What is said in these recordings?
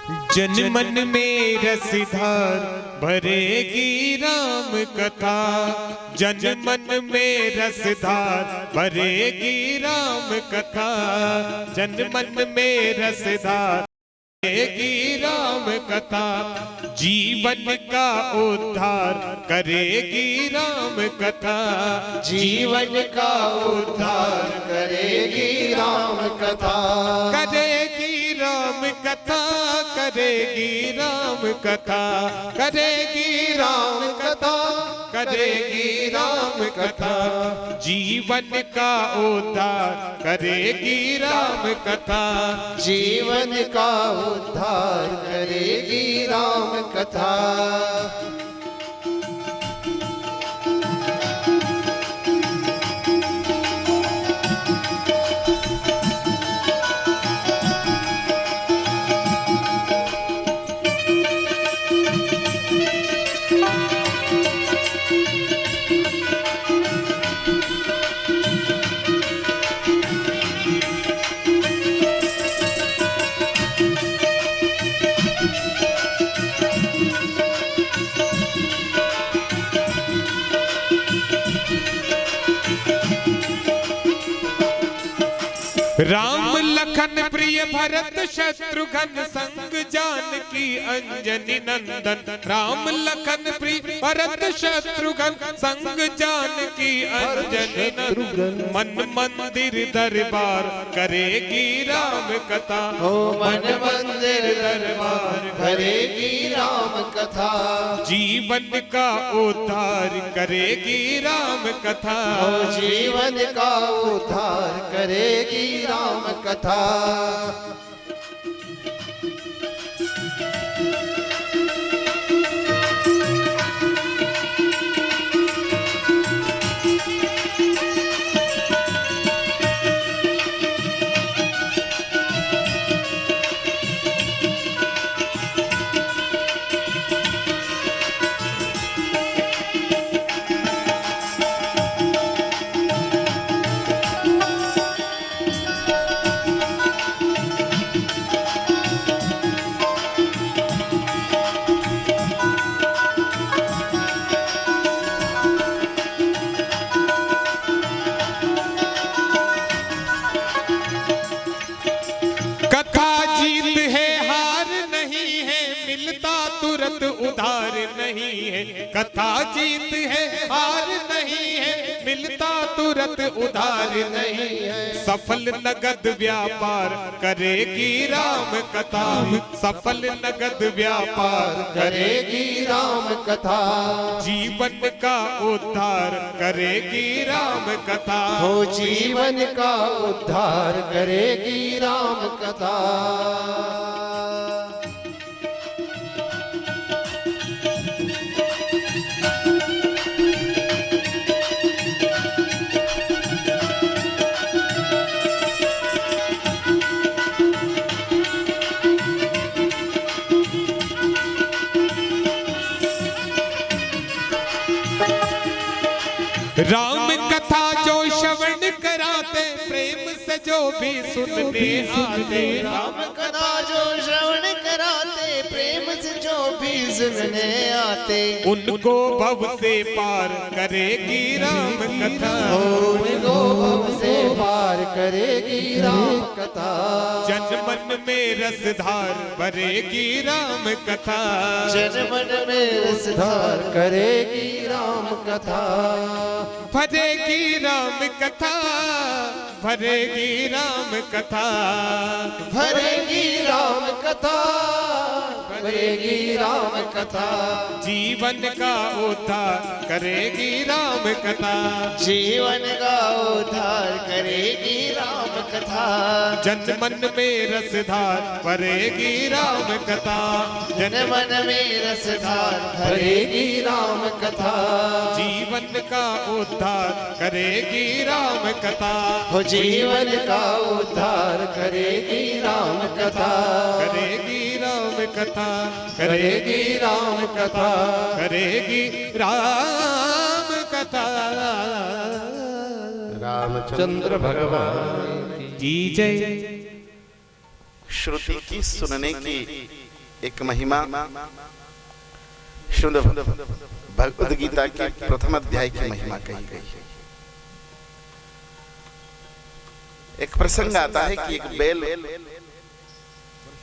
जन मन में रसधार भरेगी राम कथा, जन मन में रसधार भरेगी राम कथा, जन मन में रसधार भरेगी राम कथा, जीवन का उद्धार करेगी राम कथा, जीवन का उद्धार करेगी राम कथा, करेगी राम कथा, करेगी राम कथा, करेगी राम कथा, करेगी राम कथा, जीवन का उद्धार करेगी राम कथा, जीवन का उद्धार करेगी राम कथा। राम लखन प्रिय भरत शत्रुघ्न संग जानकी अंजनी नंदन, राम लखन प्रिय भरत शत्रुघ्न संग जानकी अंजनी नंदन, मन मंदिर दरबार करेगी राम कथा, ओ मन मंदिर दरबार करेगी राम कथा, जीवन का उद्धार करेगी राम कथा, ओ जीवन का उद्धार करेगी राम कथा। उधार नहीं है, कथा जीत है हार नहीं है, मिलता तुरंत उधार नहीं है, सफल नगद व्यापार करेगी राम कथा, सफल नगद व्यापार करेगी राम कथा, जीवन का उद्धार करेगी राम कथा, हो जीवन का उद्धार करेगी राम कथा। राम कथा जो श्रवण कराते, प्रेम से जो भी सुनने आते, राम कथा जो श्रवण कराते, प्रेम से जो भी सुनने आते, उनको भव से पार करेगी राम कथा, उनको भव से पार करेगी राम कथा, जन मन में रसधार भरेगी राम कथा, जन मन में रसधार करेगी राम कथा, भरेगी राम कथा, भरेगी राम कथा, भरेगी राम कथा, भरेगी राम कथा, जीवन का उद्धार करेगी राम कथा, जीवन का उद्धार करेगी राम कथा, जन मन में रसधार भरेगी राम कथा, जन मन में रसधार भरेगी राम कथा, जीवन का उद्धार करेगी राम कथा, हो जीवन का उद्धार करेगी राम कथा, करेगी राम कथा, करेगी राम कथा, करेगी राम कथा। रामचंद्र भगवान की जय। श्रुति की सुनने की एक महिमा श्रीमद् भगवद गीता के प्रथम अध्याय की महिमा कही गई है। एक प्रसंग आता है कि एक बैल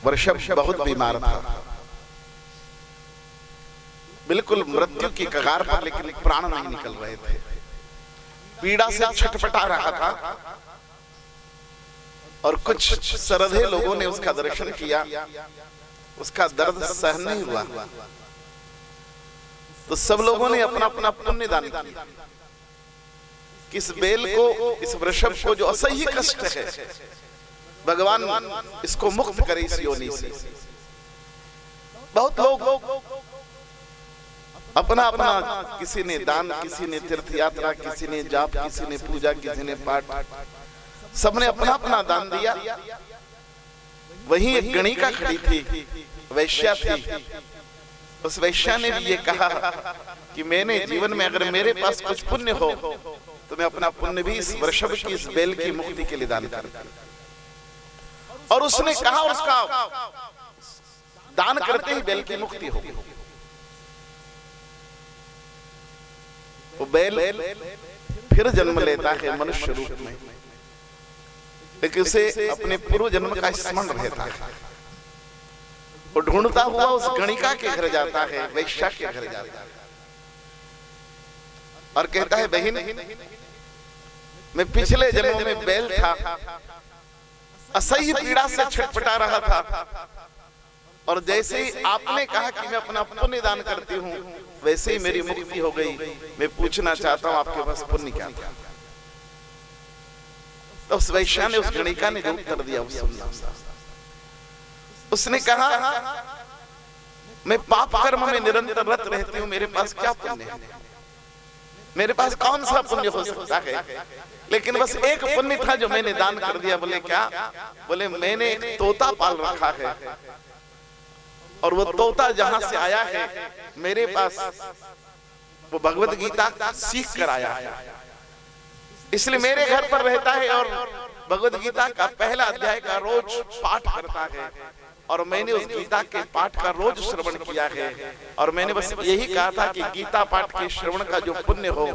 वृषभ बहुत बीमार था, बिल्कुल मृत्यु की कगार पर, लेकिन प्राण नहीं निकल रहे थे, पीड़ा से छटपटा रहा था। और कुछ सरधे लोगों ने उसका दर्शन किया, उसका दर्द सहन नहीं हुआ, तो सब लोगों ने अपना अपना पुण्य दान किया। इस बैल को, इस वृषभ को जो असह्य कष्ट है, भगवान इसको मुक्त करे इस योनि से। बहुत लोग अपना अपना, किसी ने दान, किसी ने तीर्थ यात्रा, किसी ने जाप, किसी ने पूजा, किसी ने पाठ, सबने अपना अपना दान दिया। वहीं एक गणिका खड़ी थी, वैश्या थी। उस वैश्या ने भी ये कहा कि मैंने जीवन में अगर मेरे पास कुछ पुण्य हो तो मैं अपना पुण्य भी इस वृषभ की, इस बैल की मुक्ति के लिए दान करता। और उसने कहा, उसका दान करते ही बैल की मुक्ति होगी। वो बैल फिर जन्म लेता है मनुष्य रूप में, लेकिन उसे अपने पूर्व जन्म का स्मरण रहता है। वो ढूंढता हुआ उस गणिका के घर जाता है, वैश्या के घर जाता है, और कहता है, बहन, मैं पिछले जन्म में बैल था, असह्य पीड़ा से छटपटा रहा था, और जैसे ही आपने कहा कि मैं अपना पुण्य दान करती हूँ, वैसे ही मेरी मुक्ति हो गई। मैं पूछना चाहता हूँ आपके पास पुण्य क्या था? तो उस वैश्या ने, उस गणिका ने उत्तर दिया, उसने कहा, मैं पाप कर्म में निरंतर रत रहती हूँ, मेरे पास क्या पुण्य है? मेरे पास कौन सा पुण्य हो सकता है? लेकिन बस एक पुण्य था जो मैंने दान कर दिया। बोले क्या? बोले मैंने एक तोता पाल रखा है, और वो तोता जहां से आया है मेरे पास, वो भगवद गीता सीख कर आया है, इसलिए मेरे घर पर रहता है और भगवद गीता का पहला अध्याय का रोज पाठ करता है। और मैंने उस गीता के पाठ का रोज श्रवण किया है, और मैंने बस यही कहा था कि गीता पाठ के श्रवण का जो पुण्य हो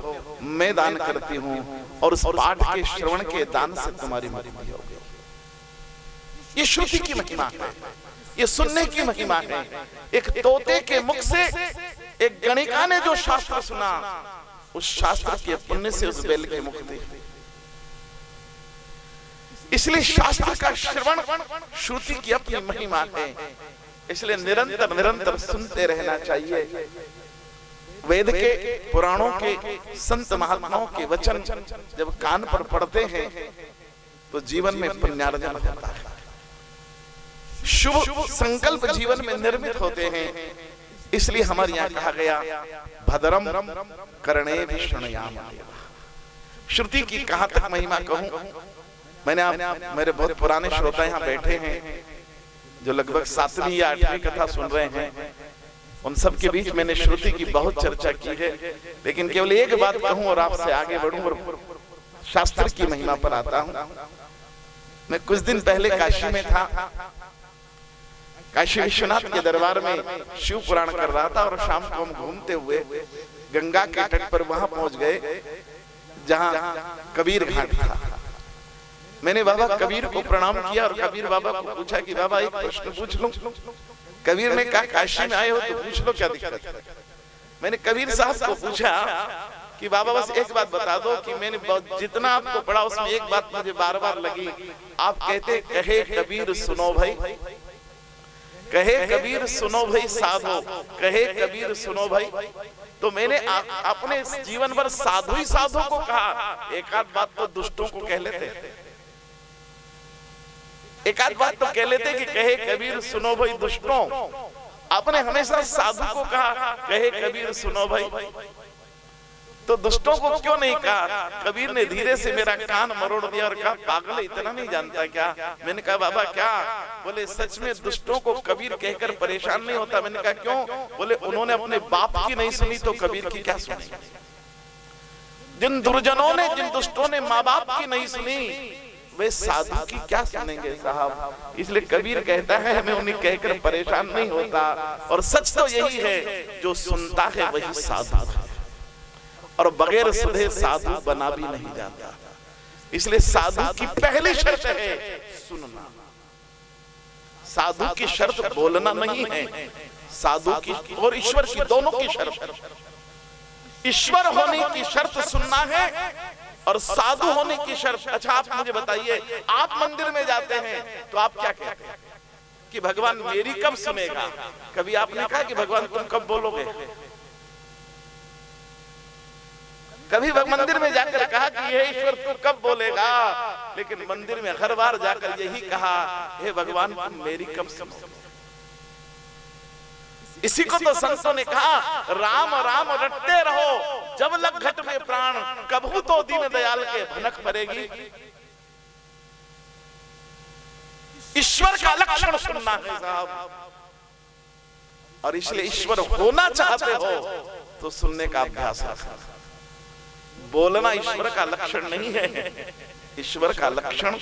मैं दान करती हूँ, और उस पाठ के श्रवण के दान से तुम्हारी मुक्ति होगी। ये श्रुति की महिमा है, ये सुनने की महिमा है। एक तोते के मुख से एक गणिका ने जो शास्त्र सुना, उस शास्त्र के पुण्य से उस बैल की मुक्ति। इसलिए शास्त्र का श्रवण श्रुति की अपनी महिमा है, इसलिए निरंतर निरंतर सुनते रहना चाहिए। वेद के, पुराणों के, संत महात्माओं के वचन जब कान पर पड़ते हैं तो जीवन में पुण्यार्जन होता है, शुभ संकल्प जीवन में निर्मित होते हैं। इसलिए हमारे यहाँ कहा गया, भद्रम कर्णे विष्णुयाम। श्रुति की कहां तक महिमा कहूं, मेरे बहुत पुराने श्रोता यहाँ बैठे हैं जो लगभग 7वीं या 8वीं कथा सुन रहे हैं, उन सब के बीच मैंने श्रुति की बहुत चर्चा की है। लेकिन केवल एक बात कहूं और आपसे आगे बढ़ूं और शास्त्र की महिमा पर आता हूं। मैं कुछ दिन पहले काशी में था, काशी विश्वनाथ के दरबार में शिव पुराण कर रहा था, और शाम को हम घूमते हुए गंगा के तट पर वहां पहुंच गए जहां कबीर घाट था। मैंने बाबा कबीर को प्रणाम किया और कबीर बाबा को पूछा कि बाबा एक प्रश्न पूछ लूं? कबीर ने कहा, काशी में आए हो तो पूछ लो, क्या दिक्कत है? मैंने कबीर साहब को पूछा कि बाबा बस एक बात बता दो कि मैंने जितना आपको पढ़ा उसमें एक बात मुझे बार बार लगी। आप कहते, कहे कबीर सुनो भाई, कहे कबीर सुनो भाई साधो, कहे कबीर सुनो भाई। तो मैंने अपने जीवन भर साधु ही साधु को कहा, एक आध बात तो दुष्टों को कह लेते, एक आध बात तो कह लेते कि कहे कबीर सुनो भाई दुष्टों। आपने हमेशा साधु को कहा, कहे कबीर सुनो भाई, तो दुष्टों को क्यों नहीं कहा? कबीर ने धीरे से मेरा कान मरोड़ दिया और कहा, पागल इतना नहीं जानता क्या? मैंने कहा, बाबा क्या? बोले, सच में दुष्टों को कबीर कहकर परेशान नहीं होता। मैंने कहा, क्यों? बोले, उन्होंने अपने बाप की नहीं सुनी तो कबीर की क्या सुनी? जिन दुर्जनों ने, जिन दुष्टों ने माँ बाप की नहीं सुनी, वे साधु की क्या सुनेंगे साहब। इसलिए कबीर कहता है मैं उन्हें कहकर परेशान नहीं होता, और सच तो यही है जो सुनता है वही साधु है, और बगैर सुधे साधु बना भी नहीं जाता। इसलिए साधु की पहली शर्त है सुनना। साधु की शर्त बोलना नहीं है, साधु की और ईश्वर की दोनों की शर्त। ईश्वर होने की शर्त सुनना है, और साधु होने की शर्त। अच्छा आप मुझे बताइए, आप मंदिर में जाते हैं तो आप क्या कहते हैं कि भगवान मेरी कब सुनेगा? कभी आपने कहा कि भगवान तुम कब बोलोगे? कभी मंदिर में जाकर कहा कि हे ईश्वर तू कब बोलेगा? लेकिन मंदिर में हर बार जाकर यही कहा, हे भगवान तुम मेरी कब सुनोगे? इसी को तो संतों ने कहा, राम राम रटते रहो जब लग घट में प्राण, कबहू तो दीन दयाल के भनक भरेगी। ईश्वर का लक्षण सुनना है साहब, और इसलिए ईश्वर होना चाहते हो तो सुनने का अभ्यास रखो। बोलना ईश्वर का लक्षण नहीं है, ईश्वर का लक्षण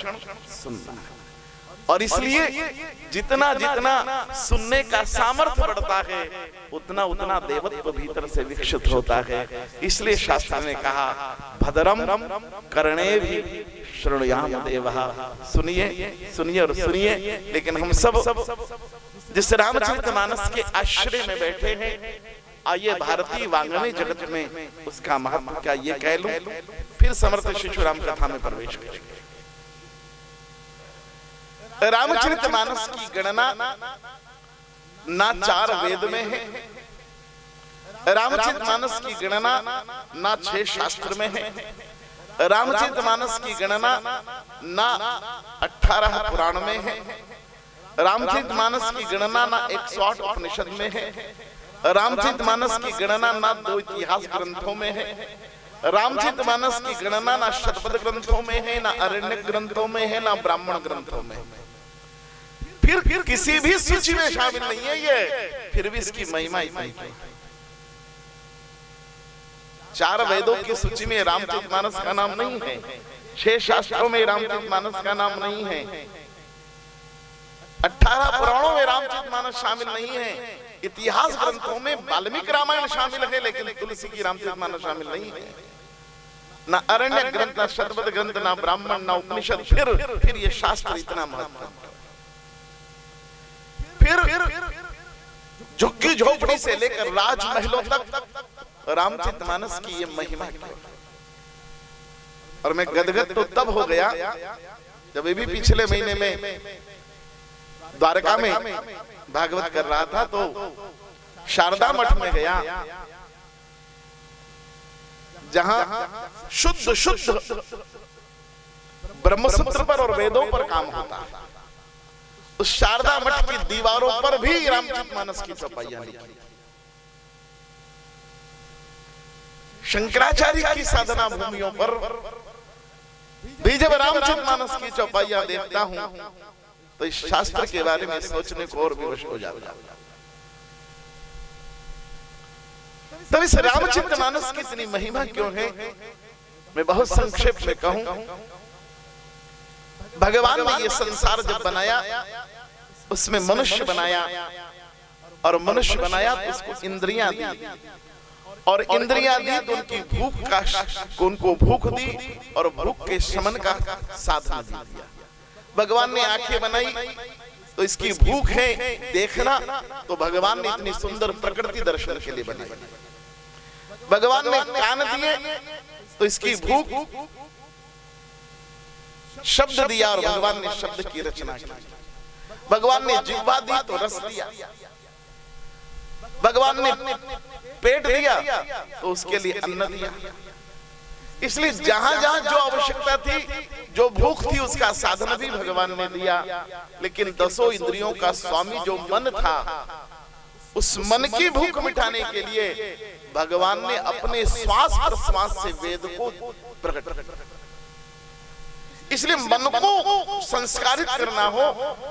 सुनना है। और इसलिए जितना जितना सुनने का सामर्थ्य बढ़ता है, उतना उतना देवत्व भीतर से विकसित होता है। इसलिए शास्त्र ने कहा, भद्रम कर्णे भी शृणुयाम देवः। सुनिए सुनिए और सुनिए। लेकिन हम सब जिस रामचरितमानस के आश्रय में बैठे हैं, आइए भारतीय वाङ्मय जगत में उसका महत्व क्या ये कह लूं, फिर समर्थ शिशु राम कथा में प्रवेश करेंगे। रामचरितमानस की गणना ना 4 वेद में है, रामचरितमानस की गणना ना 6 शास्त्र में है, रामचरितमानस की गणना ना 18 पुराण में है, रामचरितमानस की गणना ना 108 उपनिषद में है, रामचरितमानस की गणना ना 2 इतिहास ग्रंथों में है, रामचरितमानस की गणना ना शतपथ ग्रंथों में है, ना अरण्यक ग्रंथों में है, ना ब्राह्मण ग्रंथों में है। फिर किसी भी सूची में शामिल नहीं है ये, फिर भी इसकी महिमा इतनी है। 4 वेदों की सूची में रामचरितमानस का नाम नहीं है, 6 शास्त्रों में रामचरितमानस का नाम नहीं है, 18 पुराणों में रामचरितमानस शामिल नहीं है, इतिहास ग्रंथों में वाल्मीकि रामायण शामिल है, लेकिन तुलसी की रामचरितमानस शामिल नहीं है। ना अरण्य ग्रंथ, ना शतपथ ग्रंथ, ना ब्राह्मण, ना उपनिषद। फिर ये शास्त्र इतना महत्वपूर्ण। फिर झुग्गी झोपड़ी से लेकर राजमहलों तक रामचरितमानस की ये महिमा क्यों? और मैं गदगद तो तब हो गया जब ये भी पिछले महीने में द्वारका में भागवत कर रहा था, तो शारदा मठ में गया जहां शुद्ध ब्रह्मसूत्र पर और वेदों पर काम होता है। उस शारदा मठ की दीवारों पर भी रामचरितमानस की चौपाइयां लिखी। शंकराचार्य की साधना भूमियों पर भी जब रामचरितमानस की चौपाइयां देखता हूं तो इस शास्त्र के बारे में सोचने को और विवश हो जाता है। तब इस रामचरितमानस की इतनी महिमा क्यों है, मैं बहुत संक्षेप में कहूं। भगवान ने ये संसार जब बनाया, उसमें मनुष्य बनाया, और मनुष्य बनाया तो उसको इंद्रियां दी, और इंद्रियां दी तो उनकी भूख का उनको भूख दी, और भूख के शमन का साधन दिया। भगवान ने आंखें बनाई तो इसकी भूख है देखना, तो भगवान ने इतनी सुंदर प्रकृति दर्शन के लिए बनाई। भगवान ने कान दिए तो इसकी भूख शब्द दिया, और भगवान ने शब्द की रचना की। भगवान ने जिह्वा दी तो रस दिया, भगवान ने पेट दिया तो उसके लिए अन्न दिया। इसलिए जहां जहां जो आवश्यकता थी, जो भूख थी, उसका साधन भी भगवान ने दिया। लेकिन 10 इंद्रियों का स्वामी जो मन था, उस मन की भूख मिटाने के लिए भगवान ने अपने श्वास प्रश्वास से वेद को प्रकट किया। इसलिए मन को संस्कारित करना हो,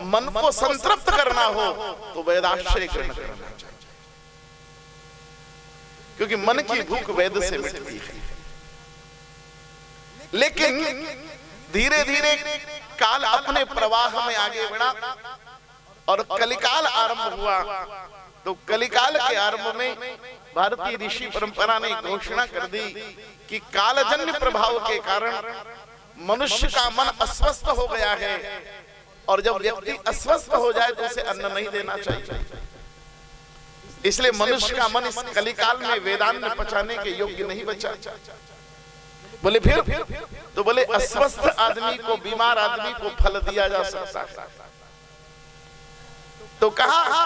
मन को संतृप्त करना हो, तो वेदाश्रय ग्रहण करना चाहिए, क्योंकि मन की भूख वेद से मिटती है। लेकिन धीरे धीरे काल अपने प्रवाह में आगे बढ़ा और कलिकाल आरंभ हुआ। तो कलिकाल के आरंभ में भारतीय ऋषि परंपरा ने घोषणा कर दी कि कालजन्य प्रभाव के कारण मनुष्य का मन अस्वस्थ हो गया है, और जब व्यक्ति अस्वस्थ हो जाए तो उसे अन्न नहीं देना चाहिए। इसलिए मनुष्य का मन इस कलिकाल में वेदांत पचाने के योग्य नहीं बचा। बोले फिर तो बोले अस्वस्थ आदमी को, बीमार आदमी को फल दिया जा सकता है। तो कहा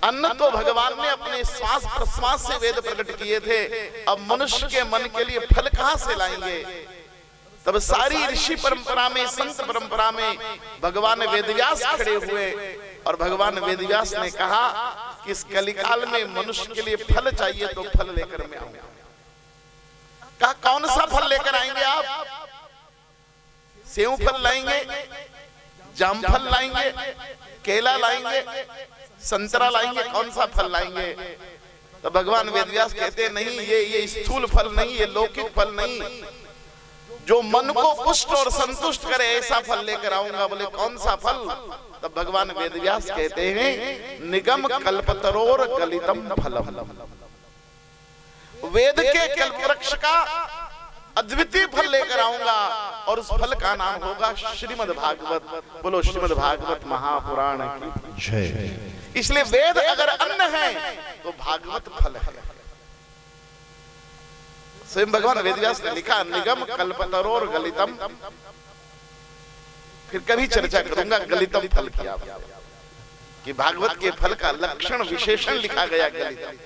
अन्न तो भगवान ने अपने श्वास प्रश्वास से वेद प्रकट किए थे, अब मनुष्य के मन के लिए फल कहां से लाएंगे? तब सारी ऋषि परंपरा में, संत परंपरा में भगवान वेदव्यास खड़े हुए और भगवान वेदव्यास ने कहा कि इस कलिकाल में मनुष्य के लिए फल चाहिए, तो फल लेकर मैं आऊंगा। कहा कौन सा फल लेकर आएंगे आप? सेव फल लाएंगे, जाम फल लाएंगे, केला लाएंगे, संतरा लाएंगे, कौन सा फल लाएंगे? तो भगवान वेदव्यास कहते हैं नहीं, ये स्थूल फल नहीं, ये लौकिक फल नहीं, जो मन को पुष्ट और संतुष्ट करे ऐसा फल लेकर आऊंगा। बोले कौन सा फल? तब भगवान वेदव्यास कहते हैं निगम कल्पतरोर गलितम फलम। वेद के कल्प वृक्ष का अद्वितीय फल लेकर आऊंगा, और उस फल का नाम होगा श्रीमद् भागवत। बोलो श्रीमद् भागवत महापुराण की जय। इसलिए वेद अगर अन्न है तो भागवत फल है। स्वयं भगवान वेदव्यास ने लिखा निगम कल्पतरोर गलितम। फिर कभी चर्चा करूंगा गलितम फल की, कि भागवत के फल का लक्षण विशेषण लिखा गया गलितम।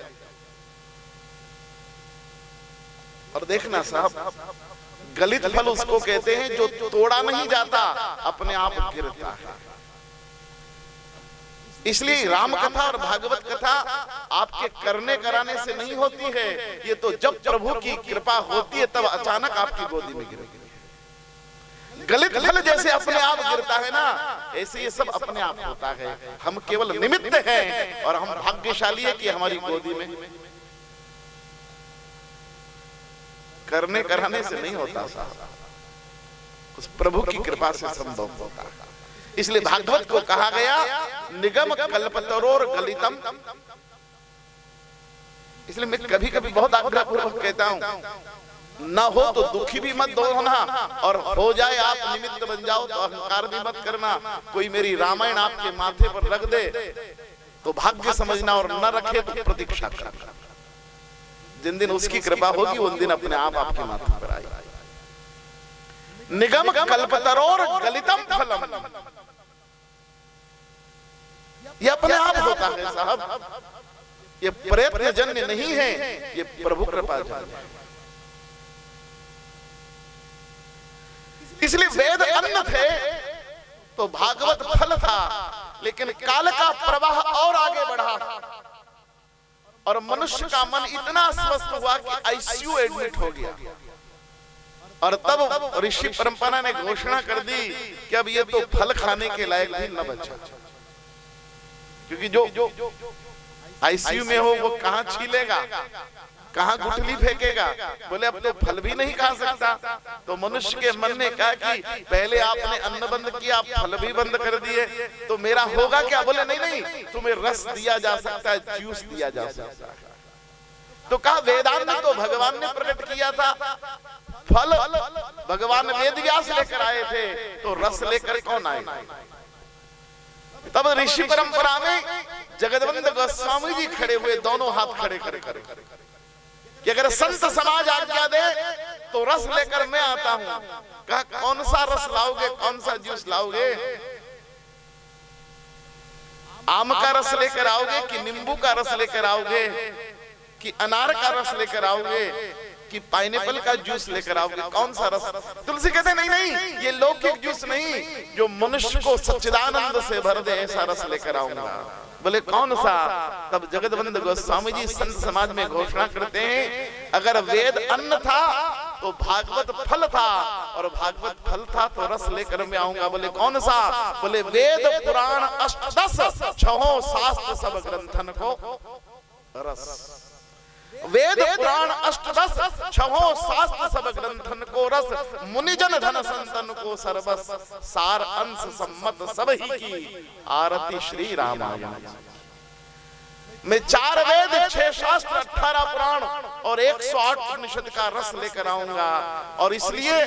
और देखना साहब, गलित फल उसको कहते हैं जो तोड़ा नहीं जाता, अपने आप गिरता है। इसलिए राम कथा और भागवत कथा आपके करने कराने से नहीं होती है, ये तो जब प्रभु की कृपा होती है तब अचानक आपकी गोदी में गिरेगी। गलित फल जैसे अपने आप गिरता है ना, ऐसे ये सब अपने आप होता है। हम केवल निमित्त हैं और हम भाग्यशाली है कि हमारी गोदी में। करने कराने से नहीं होता साहब, उस प्रभु की कृपा से संभव होता है। इसलिए भागवत को कहा गया निगम कल्पतरोर गलितम। इसलिए मैं कभी कभी बहुत आग्रह पूर्वक कहता हूं, न हो तो दुखी भी मत होना, और हो जाए आप निमित्त बन जाओ तो अहंकार भी मत करना। कोई मेरी रामायण आपके माथे पर रख दे तो भाग्य समझना, और न रखे तो प्रतीक्षा करना। जिन दिन उसकी कृपा होगी उन दिन अपने आप आपके माथे पर आएगी। निगम कल्पतरोर गलितम फलम, ये अपने आप होता है साहब, ये प्रयत्न जन्य नहीं है, ये प्रभु कृपा जन्य है। इसलिए वेद अन्न थे तो भागवत फल था, लेकिन काल का प्रवाह और आगे बढ़ा और मनुष्य का मन इतना स्वस्थ हुआ कि आईसीयू एडमिट हो गया। और तब ऋषि परंपरा ने घोषणा कर दी कि अब ये तो फल खाने के लायक भी न बचा, क्योंकि जो आईसीयू में हो वो कहां छीलेगा, कहां गुठली फेंकेगा। बोले अब तो फल भी नहीं खा सकता। तो मनुष्य के मन ने कहा कि पहले आपने अन्न बंद किया, आप फल भी बंद कर दिए, तो मेरा होगा क्या? बोले नहीं नहीं, तुम्हें रस दिया जा सकता है, जूस दिया जा सकता है। तो कहा वेदांत तो भगवान ने प्रकट किया था, फल भगवान वेदव्यास लेकर आए थे, तो रस लेकर कौन आए? तब ऋषि परंपरा में जगदवंद गोस्वामी जी खड़े हुए, दोनों हाथ खड़े कर कि अगर संत समाज आज्ञा दे तो रस लेकर मैं आता हूं। कहा कौन सा रस लाओगे, कौन सा जूस लाओगे? आम का रस लेकर आओगे कि नींबू का रस लेकर आओगे कि अनार का रस लेकर आओगे कि पाइनएप्पल का जूस लेकर आओगे? कौन सा रस? तुलसी कहते नहीं नहीं, ये लौकिक जूस नहीं, जो मनुष्य को सच्चिदानंद से भर दे ऐसा रस लेकर आऊंगा। बोले कौन सा? तब जगदवंद गोस्वामी जी संत समाज में घोषणा करते हैं अगर वेद अन्न था तो भागवत फल था, और भागवत फल था तो रस लेकर मैं आऊंगा। बोले कौन सा? बोले वेद पुराण अष्टदश छहों शास्त्र सब ग्रंथन को रस। वेद पुराण अष्टदश छहों शास्त्र सब ग्रंथन को रस, मुनिजन धन संतन को सर्वस, सार अंश सम्मत सब ही की आरती श्री रामायण। मैं 4 वेद 6 शास्त्र 18 पुराण और 108 उपनिषद का रस लेकर आऊंगा। और इसलिए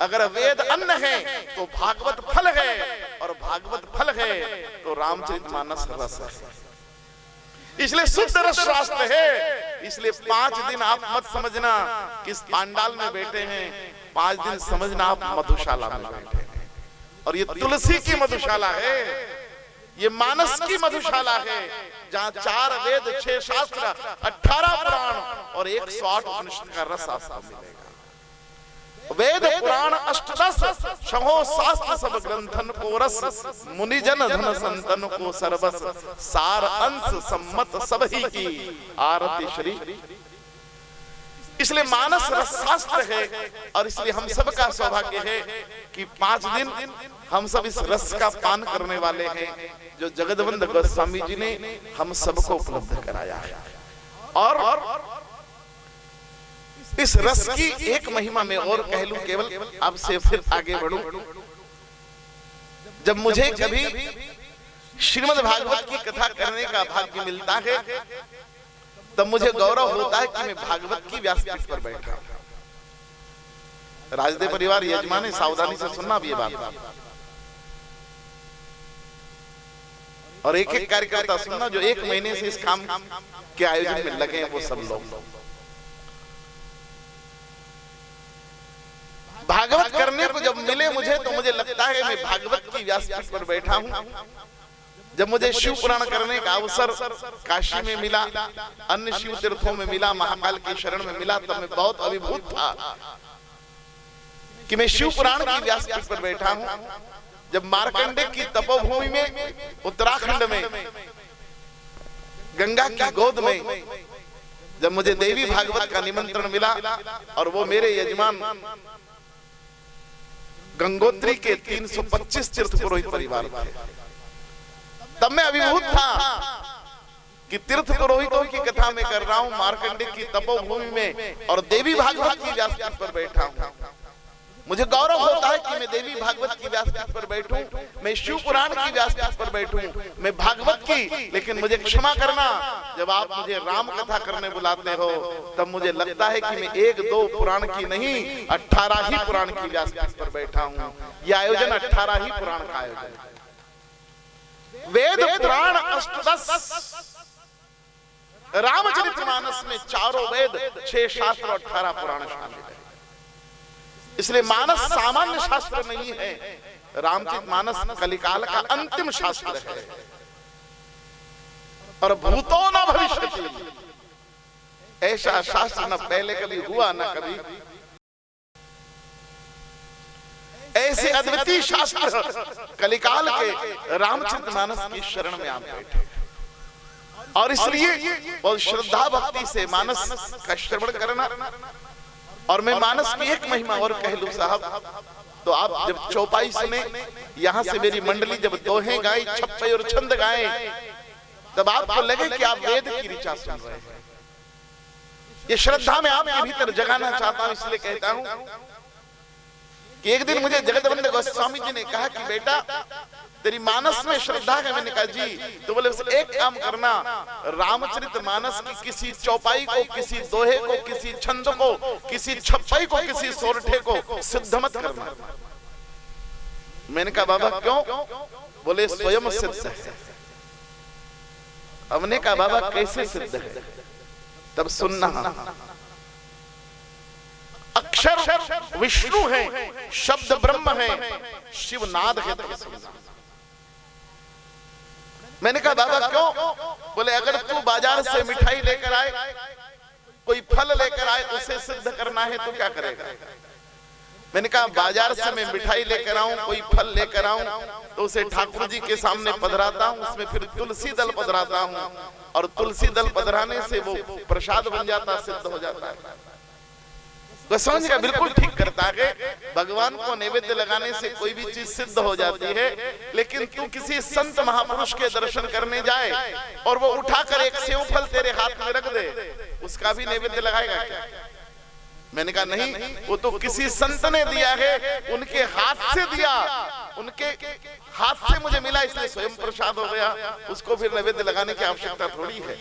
अगर वेद अन्न है तो भागवत फल है, और भागवत फल है तो रामचरितमानस रस है। इसलिए शुद्ध रस शास्त्र है। इसलिए 5 दिन आप मत समझना किस पांडाल में बैठे हैं, 5 दिन समझना आप मधुशाला में बैठे हैं। और ये तुलसी की मधुशाला है, ये मानस की मधुशाला है, जहां 4 वेद 6 शास्त्र 18 पुराण और 108 उपनिषद का रस आपको मिलेगा। वेद पुराण अष्टदश छहों शास्त्र सब ग्रंथन को रस, मुनिजन धन संतन को सर्वस, सार अंश सम्मत सब ही की आरती श्री। इसलिए मानस रस शास्त्र है। और इसलिए हम सबका सौभाग्य है कि 5 दिन हम सब इस रस का पान करने वाले हैं, जो जगदवंद गोस्वामी जी ने हम सबको उपलब्ध कराया है। और इस रस की एक महिमा में और कह लूं, केवल आपसे फिर आगे बढ़ूं। जब मुझे कभी श्रीमद् भागवत की कथा करने का भाग्य मिलता है, तब मुझे गौरव होता है कि मैं भागवत की व्यासपीठ पर बैठा। राजदेव परिवार यजमान, सावधानी से सुनना भी ये बात, और एक एक कार्यकर्ता सुनना जो 1 महीने से इस काम के आयोजन में लगे हैं, वो सब लोग। भागवत करने को जब मिले मुझे, तो मुझे लगता है मैं भागवत की व्यासपीठ पर बैठा हूं। जब मुझे शिव पुराण करने का अवसर काशी में मिला, अन्य शिव तीर्थों में मिला, महाकाल की शरण में मिला, तब मैं बहुत अभिभूत था कि मैं शिव पुराण की व्यासपीठ पर बैठा हूं। जब मार्कंडे की तपोभूमि में उत्तराखंड में गंगा की गोद में जब मुझे देवी भागवत का निमंत्रण मिला, और वो मेरे यजमान गंगोत्री के 325 तीर्थ पुरोहित परिवार थे, तब मैं अभिभूत था कि तीर्थ पुरोहितों की कथा में कर रहा हूं मार्कंडे की तपोभूमि में, और देवी भागवत की व्यासपीठ पर बैठा हूं। मुझे गौरव होता है कि मैं देवी भागवत की व्यासपीठ पर बैठूं, मैं शिव पुराण की व्यासपीठ पर बैठूं, मैं भागवत की। लेकिन मुझे क्षमा करना, जब आप मुझे राम कथा करने बुलाते हो, तब मुझे लगता है कि मैं 1-2 पुराण की नहीं, 18 ही पुराण की व्यासपीठ पर बैठा हूं। यह आयोजन 18 ही पुराण का आयोजन है। वेद पुराण अष्टदश, रामचरितमानस में 4 वेद 6 शास्त्र और 18 पुराण शामिल है। इसलिए मानस सामान्य शास्त्र नहीं है, रामचरितमानस कलिकाल का अंतिम शास्त्र है। और भूतो न भविष्यति, ऐसा शास्त्र न पहले कभी हुआ न कभी। ऐसे अद्वितीय शास्त्र कलिकाल के रामचरितमानस की शरण में आप बैठे, और इसलिए बहुत श्रद्धा भक्ति से मानस का श्रवण करना। और मैं मानस की एक महिमा और कह लूं साहब, तो आप जब चौपाई सुने, यहां से मेरी मंडली जब दोहे गाए, छप्पे और छंद गाए, तब आपको लगे कि आप वेद की ऋचा सुन रहे हैं। ये श्रद्धा में आपके भीतर जगाना चाहता हूं। इसलिए कहता हूं कि एक दिन मुझे जगदवंद गोस्वामी जी ने कहा कि बेटा, तेरी मानस में श्रद्धा है। मैंने कहा जी। तो बोले एक काम करना, रामचरितमानस की किसी चौपाई को, किसी दोहे को, किसी छंद को, किसी छप्पाई को, किसी सोरठे को सिद्ध मत करना। मैंने कहा बाबा क्यों? बोले स्वयं सिद्ध है। हमने कहा बाबा कैसे सिद्ध है? तब सुनना, अक्षर विष्णु है, शब्द ब्रह्म है, शिवनाद है। तब सुनना। मैंने कहा बाबा क्यों? बोले अगर तू बाजार से मिठाई लेकर आए, कोई फल लेकर आए, उसे सिद्ध करना है तो क्या करेगा? मैंने कहा बाजार से मैं मिठाई लेकर आऊं, कोई फल लेकर आऊं, तो उसे ठाकुर जी के सामने पधराता हूं, उसमें फिर तुलसी दल पधराता हूं, और तुलसी दल पधराने से वो प्रसाद बन जाता, सिद्ध हो जाता है। गोस्वामी का बिल्कुल ठीक करता है। भगवान को नैवेद्य लगाने से कोई भी चीज सिद्ध हो जाती है, लेकिन तू किसी संत महापुरुष के दर्शन करने जाए और वो उठाकर एक सेव फल तेरे हाथ में रख दे, उसका भी नैवेद्य लगाएगा क्या? मैंने कहा नहीं, वो तो किसी संत ने दिया है, उनके हाथ से दिया, उनके हाथ से मुझे मिला, इसलिए स्वयं प्रसाद हो गया, उसको फिर नैवेद्य लगाने की आवश्यकता थोड़ी है।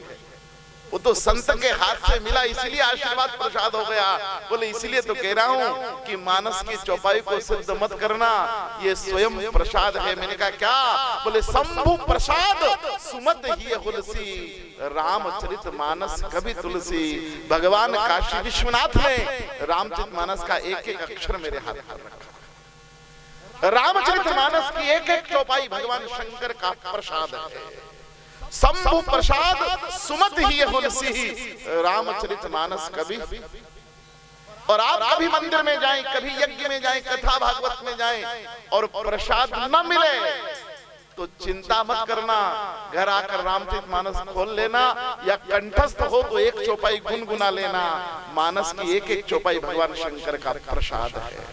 वो तो संत के हाथ से मिला, इसीलिए आशीर्वाद प्रसाद हो गया। बोले इसीलिए तो कह रहा हूँ कि मानस की चौपाई को सिद्ध मत करना, ये स्वयं प्रसाद है। मैंने कहा क्या? बोले शंभु प्रसाद सुमत ही तुलसी, रामचरित मानस कभी तुलसी। भगवान काशी विश्वनाथ ने रामचरित मानस का एक एक अक्षर मेरे हाथ पर रखा। रामचरित मानस की एक एक चौपाई भगवान शंकर का प्रसाद है। शंभु प्रसाद सुमत ही तुलसी, रामचरित मानस कभी। और आप कभी मंदिर में जाएं, कभी यज्ञ में जाएं, कथा भागवत में जाएं और प्रसाद न मिले तो चिंता मत करना, घर आकर रामचरित मानस खोल लेना, या कंठस्थ हो तो एक चौपाई गुनगुना लेना। मानस की एक एक चौपाई भगवान शंकर का प्रसाद है।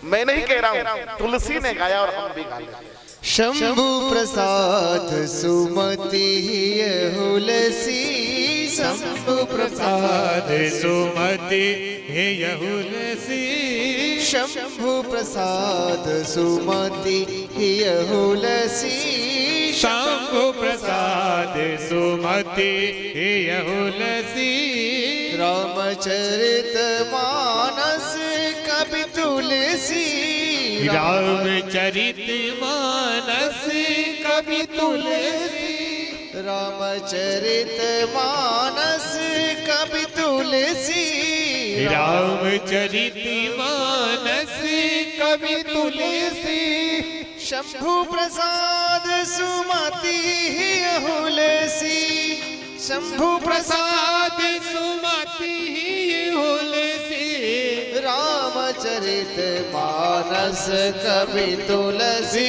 मैं नहीं कह रहा हूं, तुलसी ने गाया और हम भी गा लेते। शंभु प्रसाद सुमति तुलसी, शंभु प्रसाद सुमति हे तुलसी, शंभु प्रसाद सुमति तुलसी, शंभु प्रसाद सुमति हे तुलसी। रामचरित मानस कभी तुलसी, रामचरित मानस कभी तुलसी, रामचरित मानस कभी तुलसी, रामचरित मानस कभी तुलसी। शंभु प्रसाद सुमति तुलसी, शंभु प्रसाद सुमति तुलसी, रामचरित मानस कभी तुलसी,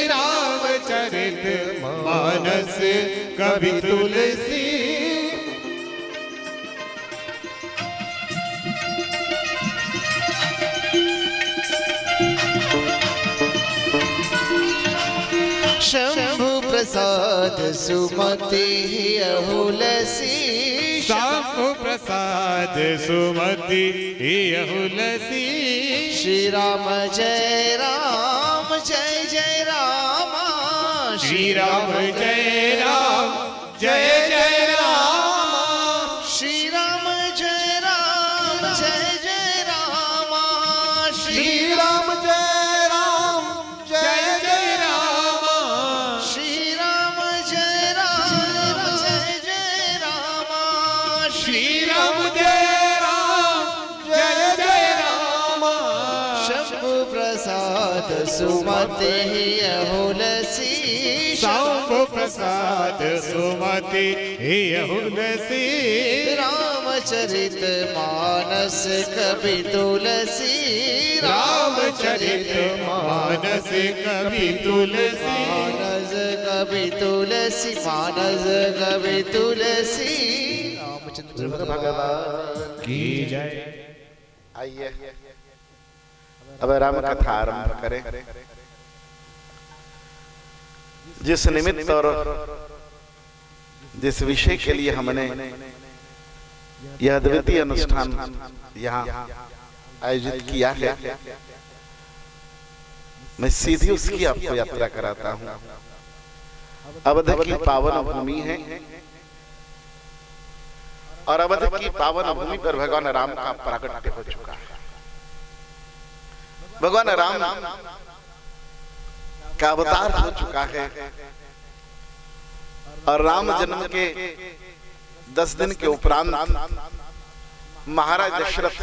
रामचरित मानस कभी तुलसी। शंभु प्रसाद सुमति तुलसी, शंभु प्रसाद सुमति तुलसी। श्री राम जय राम, जय जय राम, श्री राम जय राम, जय जय राम, श्री राम जय राम, जय जय राम, श्री राम जय राम, जय जय राम, श्री राम जय राम, जय जय राम, श्री राम जय राम, जय जय राम। शंभु प्रसाद सुमति तुलसी, शंभु प्रसाद सुमति तुलसी, रामचरित मानस कभी तुलसी, रामचरित मानस कभी तुलसी, मानस कभी तुलसी, मानस कभी तुलसी। रामचंद्र भगवान की जय। आइए अब राम कथा आरंभ करें। जिस निमित्त और जिस विषय के लिए हमने यह अद्वितीय अनुष्ठान यहाँ आयोजित किया है, मैं सीधी उसकी आपको यात्रा कराता हूँ। अवध की पावन भूमि है और अवध की पावन भूमि पर भगवान राम का प्राकट्य हो चुका है। भगवान राम का अवतार हो चुका है और राम जन्म के 10 दिन के उपरांत महाराज दशरथ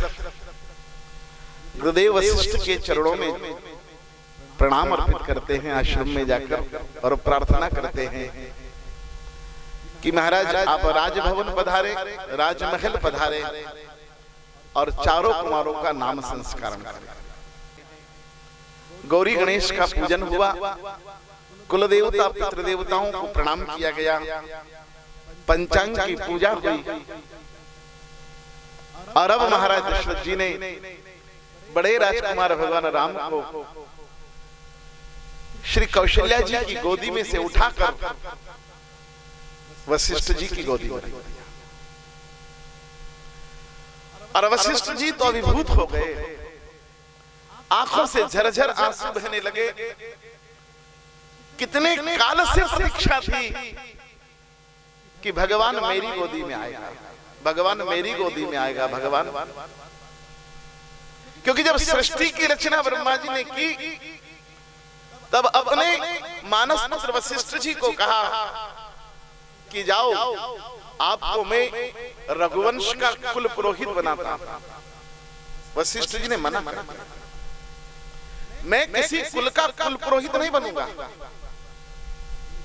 गुरुदेव वशिष्ठ के चरणों में प्रणाम अर्पित करते हैं, आश्रम में जाकर, और प्रार्थना करते हैं कि महाराज आप राजभवन पधारे, राजमहल पधारे और चारों कुमारों का नाम संस्कार करें। गौरी गणेश का पूजन हुआ, कुल देवता पितृ देवताओं को प्रणाम किया गया, पंचांग की पूजा हुई और अब महाराज दशरथ जी ने बड़े राजकुमार भगवान राम को श्री कौशल्या जी की गोदी में से उठाकर वशिष्ठ जी की गोदी में रख दिया। और वशिष्ठ जी तो अभिभूत हो गए, आंखों से झरझर आंसू बहने लगे। कितने काल से प्रतीक्षा थी कि भगवान मेरी गोदी में आएगा, भगवान मेरी गोदी में आएगा, भगवान। क्योंकि जब सृष्टि की रचना ब्रह्मा जी ने की, तब अपने मानस पुत्र वशिष्ठ जी को कहा कि जाओ, आपको मैं रघुवंश का कुल पुरोहित बनाता। वशिष्ठ जी ने मना कर, मैं किसी कुल का कुल पुरोहित नहीं बनूंगा।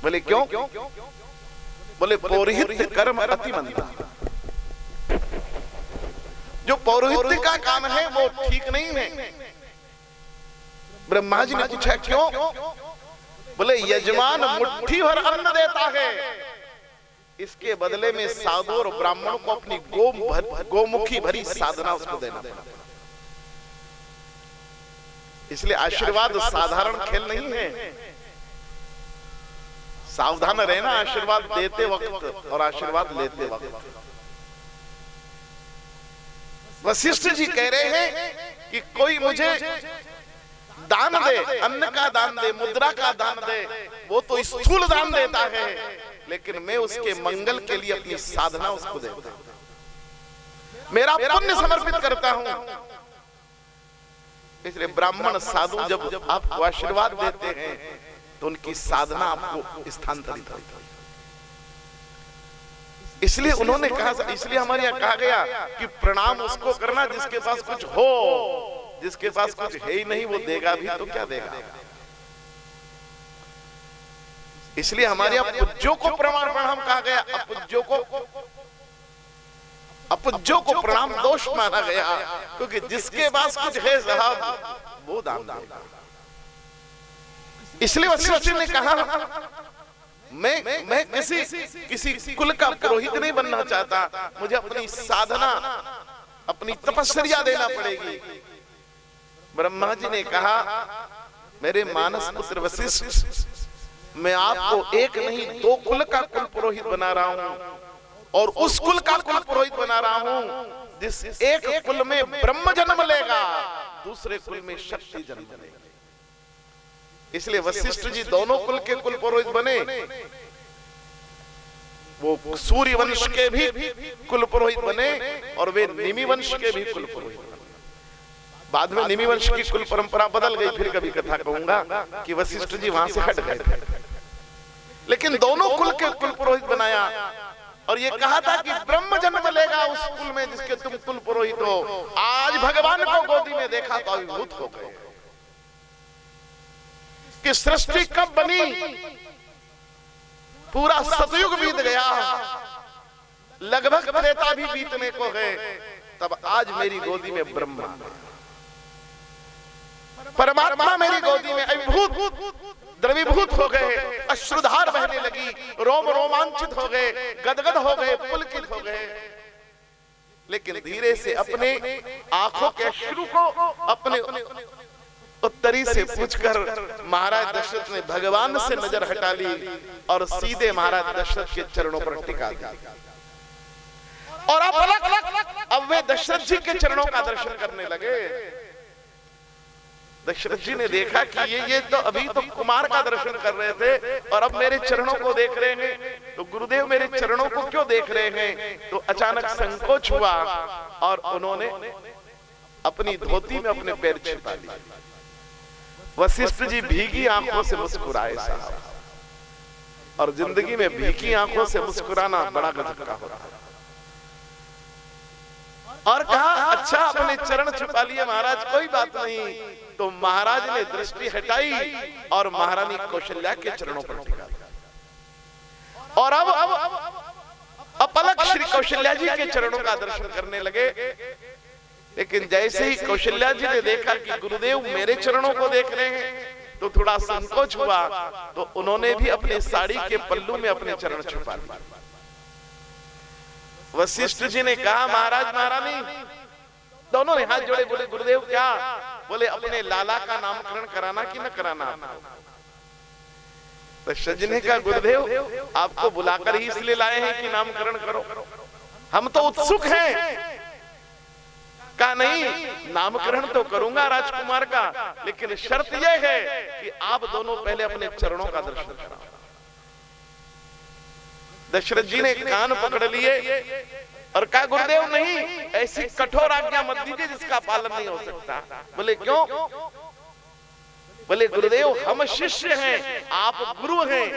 बोले क्यों? बोले पौरोहित्य कर्म अति मंदा। जो पौरोहित्य का काम है वो ठीक नहीं है। ब्रह्मा जी ने पूछा क्यों? बोले यजमान मुट्ठी भर अन्न देता है, इसके बदले में साधु और ब्राह्मणों को अपनी गोमुखी भरी साधना उसको देना पड़ता। इसलिए आशीर्वाद साधारण खेल नहीं है। सावधान रहना आशीर्वाद देते वक्त और आशीर्वाद लेते वक्त। वशिष्ठ जी कह रहे हैं कि कोई मुझे दान दे, अन्न का दान दे, मुद्रा का दान दे, वो तो स्थूल दान देता है, लेकिन मैं उसके मंगल के लिए अपनी साधना उसको देता हूं, मेरा पुण्य समर्पित करता हूं। इसलिए ब्राह्मण साधु जब आपको आशीर्वाद देते हैं तो उनकी साधना आपको स्थानांतरित होती है। इसलिए उन्होंने कहा, इसलिए हमारे यहाँ कहा गया कि प्रणाम उसको करना जिसके पास कुछ हो, जिसके पास कुछ है ही नहीं वो देगा भी तो क्या देगा। इसलिए हमारे यहाँ पूज्यों को प्रणाम कहा गया, अपूज्यों को प्रणाम दोष माना गया, क्योंकि जिसके पास कुछ है साहब वो दान देगा। इसलिए वशिष्ठ ने कहा मैं किसी कुल का पुरोहित नहीं बनना चाहता, मुझे अपनी साधना, अपनी तपस्या देना पड़ेगी। ब्रह्मा जी ने कहा मेरे मानस पुत्र वशिष्ठ, मैं आपको एक नहीं दो कुल का कुल पुरोहित बना रहा हूं, और उस कुल का कुल पुरोहित बना रहा हूं जिस एक कुल में ब्रह्म जन्म लेगा, दूसरे कुल में शक्ति जन्म लेगा। इसलिए वशिष्ठ जी दोनों कुल के कुल पुरोहित बने। वो सूर्य वंश के भी कुल पुरोहित बने और वे निमि वंश के भी कुल पुरोहित बने। बाद में निमि वंश की कुल परंपरा बदल गई, फिर कभी कथा कहूंगा कि वशिष्ठ जी वहां से हट गए थे, लेकिन दोनों कुल के कुल पुरोहित बनाया और ये कहा था कि ब्रह्म जन्म लेगा उस कुल में जिसके तुम कुल पुरोहित हो। आज भगवान को गोदी में देखा तो अभिभूत हो गए कि सृष्टि कब बनी, पूरा सतयुग बीत गया, लगभग त्रेता भी बीतने को है, तब आज मेरी गोदी में ब्रह्मा, परमात्मा मेरी गोदी में अभिभूत द्रवीभूत हो गए, अश्रुधार बहने लगी, रोम रोमांचित हो गए, गदगद हो गए, पुलकित हो गए। लेकिन धीरे से अपने आंखों के अश्रु को अपने उत्तरी से पूछकर महाराज दशरथ ने भगवान से नजर हटा ली और सीधे महाराज दशरथ के चरणों पर टिका दिया। और अब वे दशरथ जी के चरणों का दर्शन करने लगे। दशरथ जी ने देखा कि ये तो अभी तो कुमार का दर्शन कर रहे थे और अब मेरे चरणों को देख रहे हैं, तो गुरुदेव मेरे चरणों को क्यों देख रहे हैं? तो अचानक संकोच हुआ और उन्होंने अपनी धोती में अपने पैर छिपा लिए। वशिष्ठ जी भीगी आंखों से मुस्कुराए साहब, और जिंदगी में भीगी आंखों से मुस्कुराना बड़ा गजब का होता है। और कहा अच्छा अपने चरण छुपा लिए महाराज, कोई बात नहीं। तो महाराज ने दृष्टि हटाई और महारानी कौशल्या के चरणों पर टिका दिया। और अब अपलक श्री कौशल्या जी के चरणों का दर्शन करने लगे। लेकिन जैसे ही कौशल्या जी ने देखा कि गुरुदेव मेरे चरणों को देख रहे हैं, तो थोड़ा संकोच हुआ, तो उन्होंने भी अपने साड़ी के पल्लू में अपने चरण छुपा लिए। वशिष्ठ जी ने कहा महाराज महारानी, दोनों ने हाथ जोड़े, बोले गुरुदेव क्या? बोले अपने लाला का नामकरण कराना कि न कराना? दशरथ जी ने कहा गुरुदेव आपको बुलाकर ही इसलिए लाए हैं कि नामकरण करो, हम तो उत्सुक हैं कहा नहीं, नामकरण तो करूंगा राजकुमार का, लेकिन शर्त यह है कि आप दोनों पहले अपने चरणों का दर्शन कराओ। दशरथ जी ने कान पकड़ लिए और कहा गुरुदेव नहीं, ऐसी कठोर आज्ञा मत दीजिए जिसका पालन नहीं हो सकता। बोले क्यों? बोले गुरुदेव हम शिष्य हैं, आप गुरु हैं,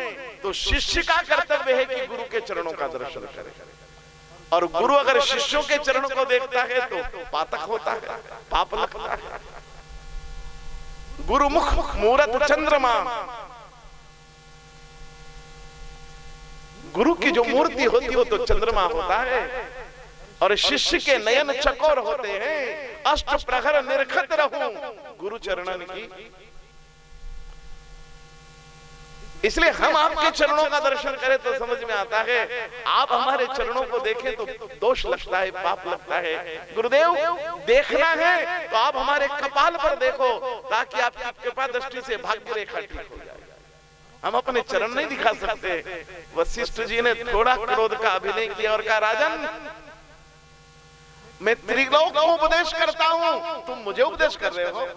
तो शिष्य का कर्तव्य है कि गुरु के चरणों का दर्शन करे। और गुरु अगर शिष्यों के चरणों को देखता है तो पातक होता है, पाप लगता है। गुरुमुख मूरत चंद्रमा, गुरु की जो मूर्ति होती है वो तो चंद्रमा होता है, और शिष्य के नयन चकोर होते हैं। अष्ट प्रहर निरखत रहूं गुरु चरणन की। इसलिए हम आपके चरणों का दर्शन करें तो समझ में आता है, आप हमारे चरणों को देखें तो दोष लगता है, पाप लगता है। गुरुदेव देखना है तो आप हमारे कपाल पर देखो, ताकि आपकी कृपा दृष्टि से भाग्य रेखा ठीक हो जाए। हम अपने चरण नहीं दिखा सकते। वशिष्ठ जी ने थोड़ा क्रोध का अभिनय किया और कहा राजन, मैं त्रिलोक को उपदेश करता हूं, तुम मुझे उपदेश कर रहे हो।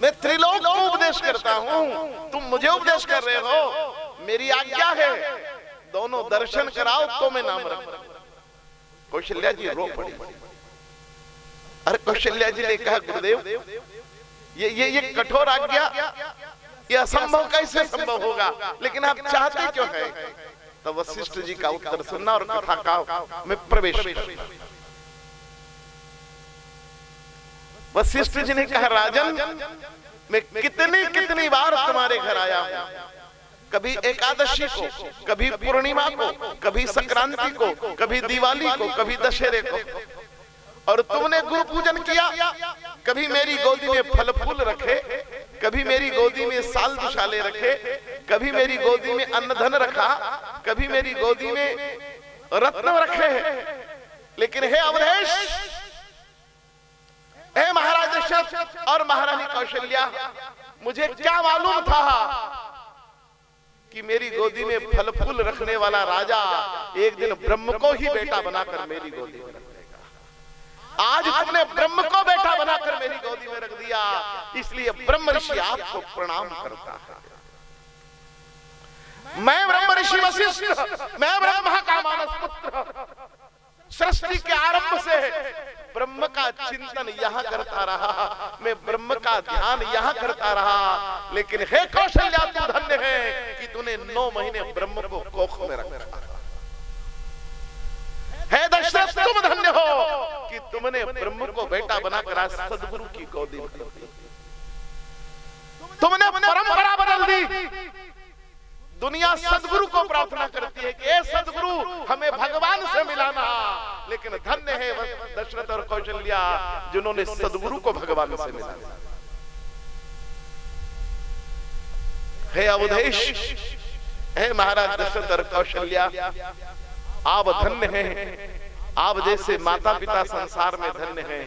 मैं त्रिलोक को उपदेश करता हूं, तुम मुझे उपदेश कर रहे हो। मेरी आज्ञा है दोनों दर्शन कराओ तो मैं नाम रखूं। कौशल्या जी रो पड़ी। अरे कौशल्या जी ने कहा गुरुदेव ये कठोर आज्ञा, ये असंभव कैसे संभव होगा, लेकिन आप चाहते क्यों है? तो वशिष्ठ जी का उत्तर सुनना और कथा का मैं प्रवेश करना। वशिष्ठ जी ने कहा राजन, मैं कितनी बार तुम्हारे घर आया हूं, कभी एकादशी को, कभी पूर्णिमा को, कभी संक्रांति को, कभी दिवाली को, कभी दशहरे को, और तुमने गुरु पूजन किया। कभी मेरी गोदी में फल फूल रखे, कभी मेरी गोदी में साल दुशाले रखे, कभी मेरी गोदी में अन्न धन रखा, कभी मेरी गोदी में रत्न रखे। लेकिन हे अवधेश, हे महाराज दशरथ और महारानी कौशल्या, मुझे क्या मालूम था कि मेरी गोदी में फल फूल रखने वाला राजा एक दिन ब्रह्म को ही बेटा बनाकर मेरी गोदी में रख देगा। आज तुमने ब्रह्म को बेटा बनाकर मेरी गोदी में रख दिया, इसलिए ब्रह्म ऋषि आपको प्रणाम करता है। मैं ब्रह्म ऋषि वशिष्ठ, मैं ब्रह्मा का मानस पुत्र, सृष्टि के आरंभ से ब्रह्म का चिंतन यहाँ करता रहा, मैं ब्रह्म का ध्यान यहाँ करता रहा। लेकिन हे कौशल्या, तू धन्य है कि तूने 9 महीने ब्रह्म को कोख में रखा। हे दशरथ, तुम धन्य हो कि तुमने ब्रह्म को बेटा बनाकर आज सदगुरु की गोदी में रख दिया। तुमने परंपरा बदल दी। दुनिया सदगुरु को प्रार्थना करती है कि ए सदगुरु हमें भगवान से मिलाना, लेकिन धन्य है दशरथ और कौशल्या जिन्होंने सदगुरु को भगवान से मिलाया। हे अवधेश, हे महाराज दशरथ और कौशल्या, आप धन्य हैं। आप जैसे माता पिता संसार में धन्य हैं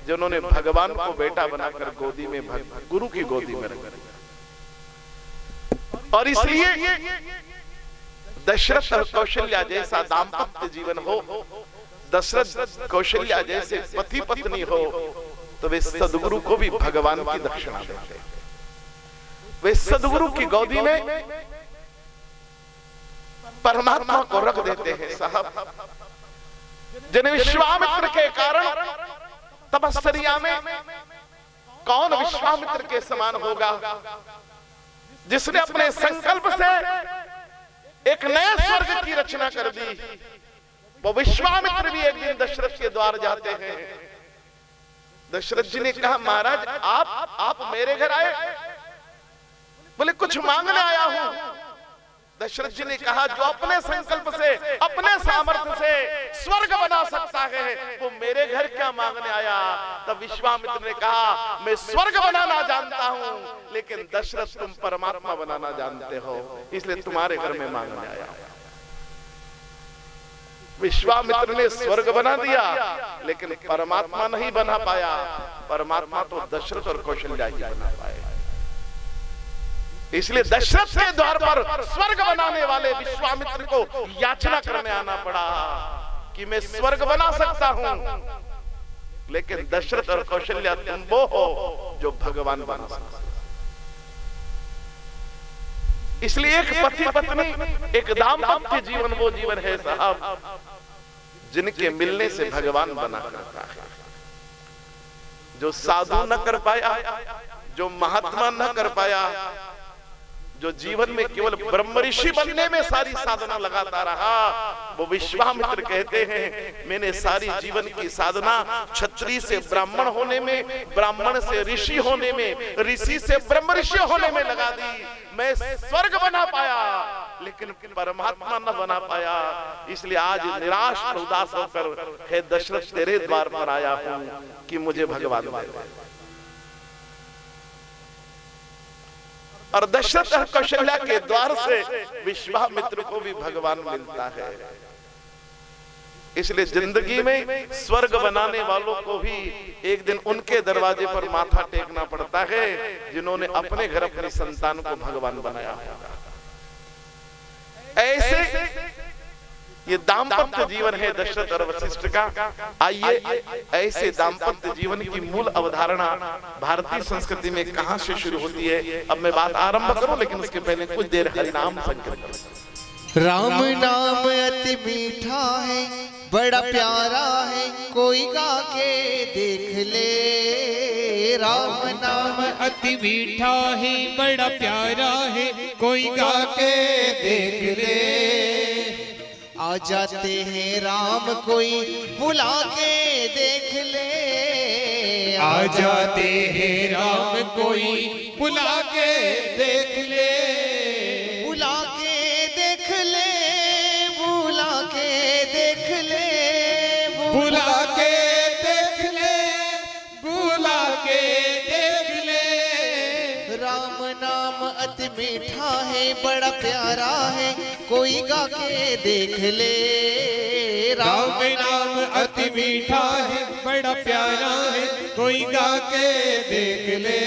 जिन्होंने भगवान को बेटा बनाकर गोदी में गुरु की गोदी में रखा। और इसलिए दशरथ और कौशल्या जैसा दाम्पत्य जीवन हो, दशरथ कौशल्या जैसे पति पत्नी हो, तो वे सदगुरु को भी भगवान की दक्षिणा देते हैं। वे सदगुरु की गोदी में परमात्मा को रख देते हैं। साहब, जिन विश्वामित्र के कारण तपस्या में कौन विश्वामित्र के समान होगा, जिसने अपने संकल्प से एक नए स्वर्ग की रचना कर दी। वो विश्वामित्र भी एक दिन दशरथ के द्वार जाते हैं। दशरथ जी ने कहा महाराज आप मेरे घर आए? बोले कुछ मांगने आया हूं। दशरथ जी ने कहा जो अपने संकल्प से, अपने सामर्थ्य से स्वर्ग बना सकता है, वो मेरे घर क्या मांगने आया? तब विश्वामित्र ने कहा मैं स्वर्ग बनाना जानता हूं, लेकिन दशरथ तुम परमात्मा बनाना जानते हो, इसलिए तुम्हारे घर में मांगने आया। विश्वामित्र ने स्वर्ग बना दिया, लेकिन परमात्मा नहीं बना पाया। परमात्मा तो दशरथ और कौशल्या ही बना पाए। इसलिए दशरथ के द्वार पर स्वर्ग बनाने वाले विश्वामित्र को याचना करने आना पड़ा। कि मैं स्वर्ग बना सकता हूं, लेकिन दशरथ और कौशल्या तुम वो हो जो भगवान बना सकते। इसलिए एक पति पत्नी, एक दाम्पत्य जीवन वो जीवन है साहब जिनके मिलने से भगवान बना करता है। जो साधु न कर पाया, जो महात्मा न कर पाया, जो जीवन में केवल ब्रह्म ऋषि बनने में सारी साधना लगाता रहा, वो विश्वामित्र कहते हैं मैंने सारी जीवन की साधना क्षत्रिय से ब्राह्मण होने में, ब्राह्मण से ऋषि होने में, ऋषि से ब्रह्म ऋषि होने में लगा दी। मैं स्वर्ग बना पाया लेकिन परमात्मा न बना पाया। इसलिए आज निराश और उदास होकर हे दशरथ तेरे द्वार पर आया हूं कि मुझे भगवान दे। और दशरथ और कौशल्या के द्वार से विश्वामित्र को भी भगवान मिलता है। इसलिए जिंदगी में स्वर्ग बनाने वालों को भी एक दिन उनके दरवाजे पर माथा टेकना पड़ता है जिन्होंने अपने घर अपनी संतान को भगवान बनाया होगा। ऐसे ये दाम्पत्य जीवन है दशरथ और वशिष्ठ का। आइए ऐसे दाम्पत्य जीवन की मूल अवधारणा भारतीय संस्कृति में कहां से शुरू होती है, अब मैं बात आरंभ करूं, लेकिन उसके पहले कुछ देर हरिनाम संकीर्तन। राम नाम अति मीठा है, बड़ा प्यारा है, कोई गा के देख ले। राम नाम अति मीठा है, बड़ा प्यारा है, कोई गा के देख ले। आ जाते हैं राम कोई बुला के देख ले। आ जाते हैं राम कोई बुला के देख ले। बुला के देख ले, बुला के देख ले, बुला के देख ले, बुला के देख ले। राम नाम अति मीठा है, बड़ा प्यारा है, कोई गा के देख ले। राम नाम अति मीठा है, बड़ा प्यारा है, कोई गा के देख ले।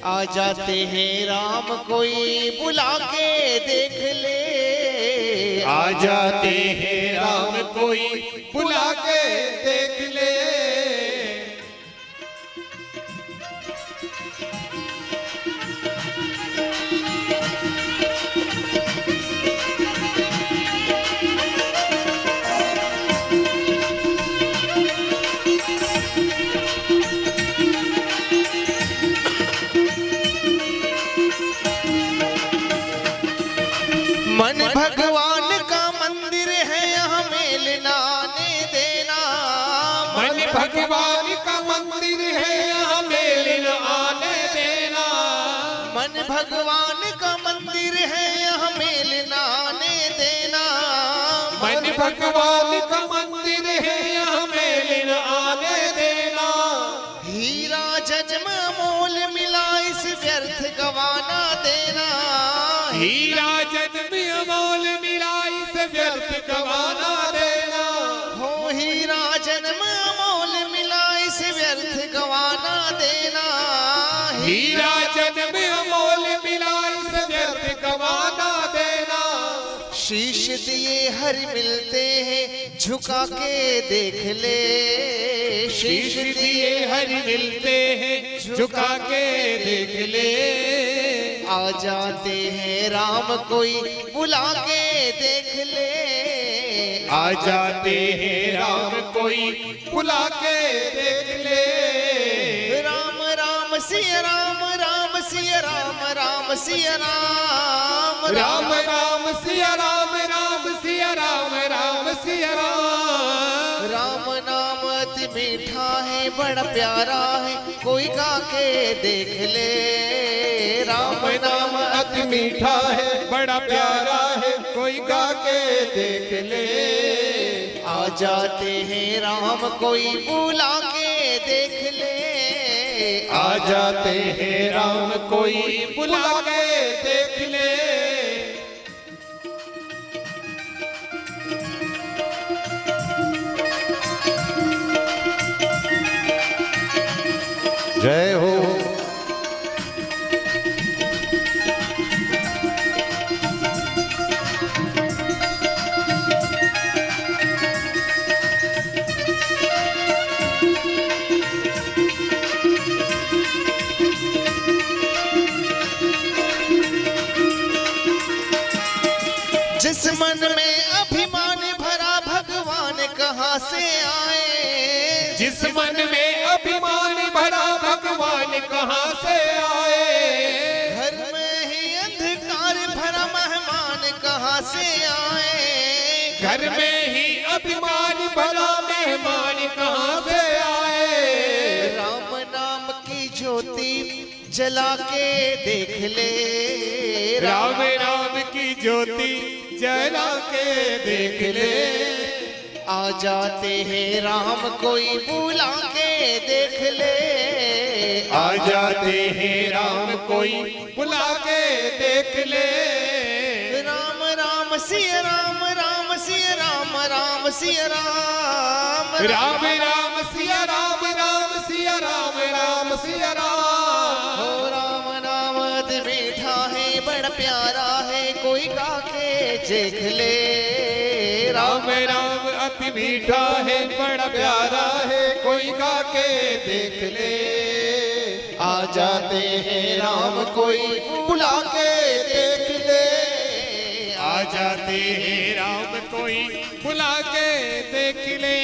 आ जाते हैं राम कोई बुला के देख ले। आ जाते हैं राम कोई बुला के देख ले। मन भगवान का मंदिर है, यहाँ मेल ना आने देना। मन भगवान का मंदिर है, यहाँ मेल न आने देना। मन भगवान का मंदिर है, यहाँ मेल ना आने देना। मन भगवान का मंदिर है, यहाँ मेल न आने देना। हीरा जन्म मोल मिला, इस व्यर्थ गवाना देना। हीरा जन्म अमोल मिला, इस व्यर्थ गवाना देना। हो हीरा जन्म मोल मिला, इस व्यर्थ गवाना देना। हीरा जन्म अमोल मिला, इस व्यर्थ गवाना देना। शीश दिए हरि मिलते हैं, झुका के देख ले। शीश दिए हरि मिलते हैं, झुका के देख ले। आ जाते हैं राम कोई बुला के देख ले। आ जाते हैं राम कोई बुला के देख ले। राम राम सिया राम, राम सिया राम, राम सिया राम, राम राम सिया राम, राम सिया राम, राम सिया राम। राम नाम अति मीठा है, बड़ा प्यारा है, कोई गा के देख ले। राम नाम अति मीठा है, बड़ा प्यारा है, कोई गा के देख ले। आ जाते हैं राम कोई बुला के देख ले। आ जाते हैं राम कोई बुला के देख ले। जय हो। जिस मन में अभिमान भरा भगवान कहाँ से आए, जिस मन में अभिमान भरा भगवान कहाँ से आए, घर में ही अंधकार भरा मेहमान कहाँ से आए, घर में ही अभिमान भरा मेहमान कहाँ से आए। राम नाम की ज्योति जला के देख ले, राम राम की ज्योति जला के देख ले, आ जाते हैं राम कोई बुला के देख ले, आ जाते हैं राम कोई बुला के देख ले। राम राम सिया राम, राम सिया राम, राम सिया राम, राम राम सिया राम, राम सिया राम, राम सिया राम। हो राम नाम अति मीठा है बड़ा प्यारा है, कोई गा के देख ले। राम राम अति मीठा है बड़ा प्यारा है, कोई गा के देख ले। आ जाते हैं राम कोई बुला के देख ले, आ जाते हैं राम कोई बुला के देख ले,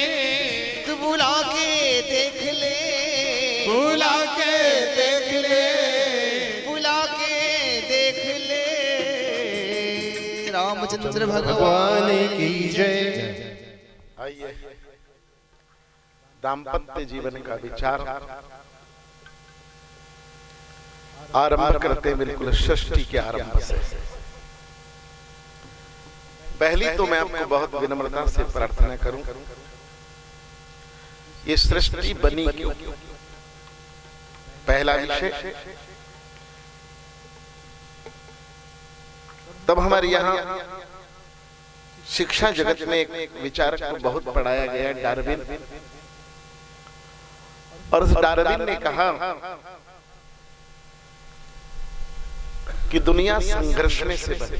तू बुला के देख ले, बुला के देख ले, बुला के देख ले। रामचंद्र भगवान की जय। आइए दाम्पत्य जीवन का विचार आरंभ करते हैं बिल्कुल षष्ठी के आरंभ से। पहली तो मैं आपको बहुत विनम्रता से प्रार्थना करूं, ये सृष्टि बनी क्यों? पहला विषय, तब हमारे यहाँ शिक्षा जगत में एक विचारक को बहुत पढ़ाया गया, डार्विन। और उस डार्विन ने कहा कि दुनिया संघर्ष में से बनी।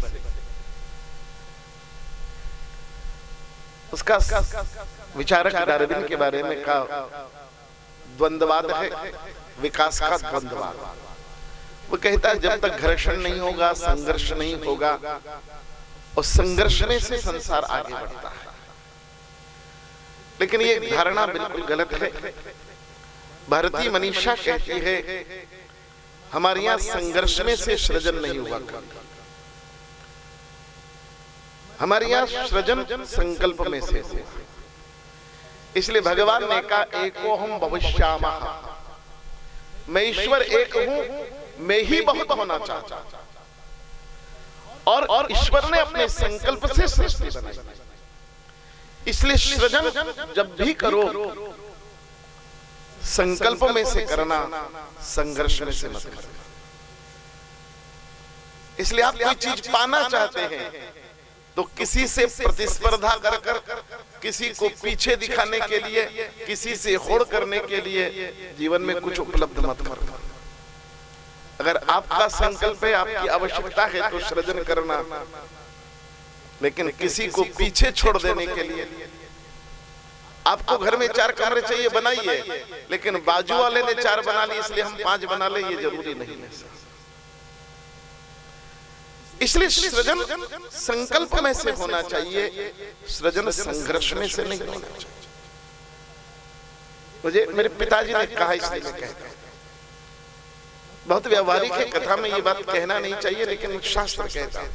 उसका विचारक डार्विन के बारे में कहा द्वंद्ववाद है, विकास का द्वंद्ववाद। वो कहता है जब तक घर्षण नहीं होगा, संघर्ष नहीं होगा, और संघर्ष में से संसार आगे बढ़ता है। लेकिन ये धारणा बिल्कुल गलत है। भारतीय मनीषा कहती है हमारे यहाँ संघर्ष में से सृजन नहीं हुआ, हमारे यहाँ सृजन संकल्प में से हुआ। इसलिए भगवान ने कहा एको हम भविष्यामः, मैं ईश्वर एक हूं, मैं ही बहुत होना चाहता। और ईश्वर ने अपने संकल्प से सृष्टि बनाई। इसलिए सृजन जब भी करो संकल्प में से करना, संघर्ष में से मत करना। इसलिए आप कोई चीज पाना चाहते हैं तो किसी से प्रतिस्पर्धा कर कर, किसी को पीछे दिखाने के लिए, किसी से होड़ करने के लिए जीवन में कुछ उपलब्ध मत करना। अगर आपका संकल्प है, आपकी आवश्यकता है तो सृजन करना, लेकिन किसी को पीछे छोड़ देने के लिए। आपको घर में 4 कमरे चाहिए, बनाइए, लेकिन बाजू वाले ने 4 बना लिए इसलिए हम 5 बना ले, ये जरूरी नहीं है। इसलिए सृजन संकल्प में से होना चाहिए, सृजन संघर्ष में से नहीं होना चाहिए। मुझे मेरे पिताजी ने कहा, इसलिए मैं कहता हूं। बहुत व्यवहारिक है, कथा में ये बात कहना नहीं चाहिए, लेकिन शास्त्र कहता है।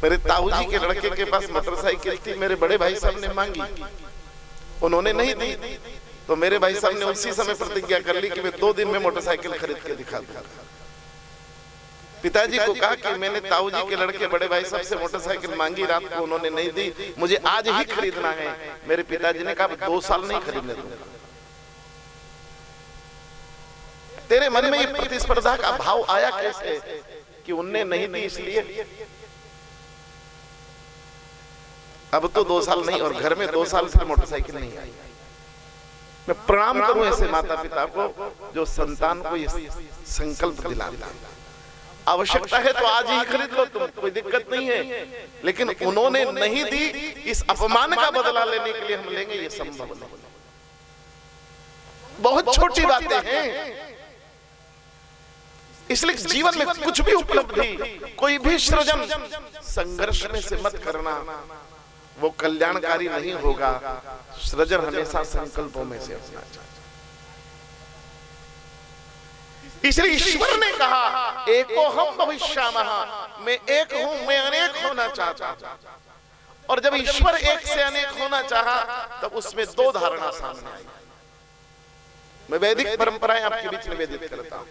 मेरे ताऊ जी के लड़के के पास मोटरसाइकिल थी, मेरे बड़े भाई साहब ने मांगी, उन्होंने नहीं दी, तो मेरे भाई साहब ने उसी समय प्रतिज्ञा कर ली कि मैं 2 दिन में मोटरसाइकिल खरीद के दिखा दूंगा। पिताजी को कहा कि मैंने ताऊ जी के लड़के बड़े भाई साहब से मोटरसाइकिल मांगी, रात को उन्होंने नहीं दी, मुझे आज ही खरीदना है। मेरे पिताजी ने कहा 2 साल नहीं खरीदने दूंगा। तेरे मन में ये प्रतिस्पर्धा का भाव आया कैसे कि उनने नहीं दी इसलिए? अब तो 2 साल नहीं, और घर में 2 साल से मोटरसाइकिल नहीं आई। मैं प्रणाम करूं ऐसे माता पिता को जो संतान को ये संकल्प दिलाता है। आवश्यकता है तो आज ही खरीद लो, तुम कोई दिक्कत नहीं है, लेकिन उन्होंने नहीं दी, इस अपमान का बदला लेने के लिए हम लेंगे, ये संभव नहीं। बहुत छोटी बातें हैं, इसलिए जीवन में कुछ भी उपलब्धि, कोई भी सृजन संघर्ष में से मत करना, वो कल्याणकारी नहीं होगा। सृजन हमेशा संकल्पों में से होना चाहिए। इसलिए ईश्वर ने कहा एको हम भविष्यामः, मैं एक हूं, मैं अनेक होना चाहता हूं। और जब ईश्वर एक से अनेक होना चाहा तब उसमें दो धारणा सामने आई। मैं वैदिक परंपराएं आपके बीच में वेदित करता हूं।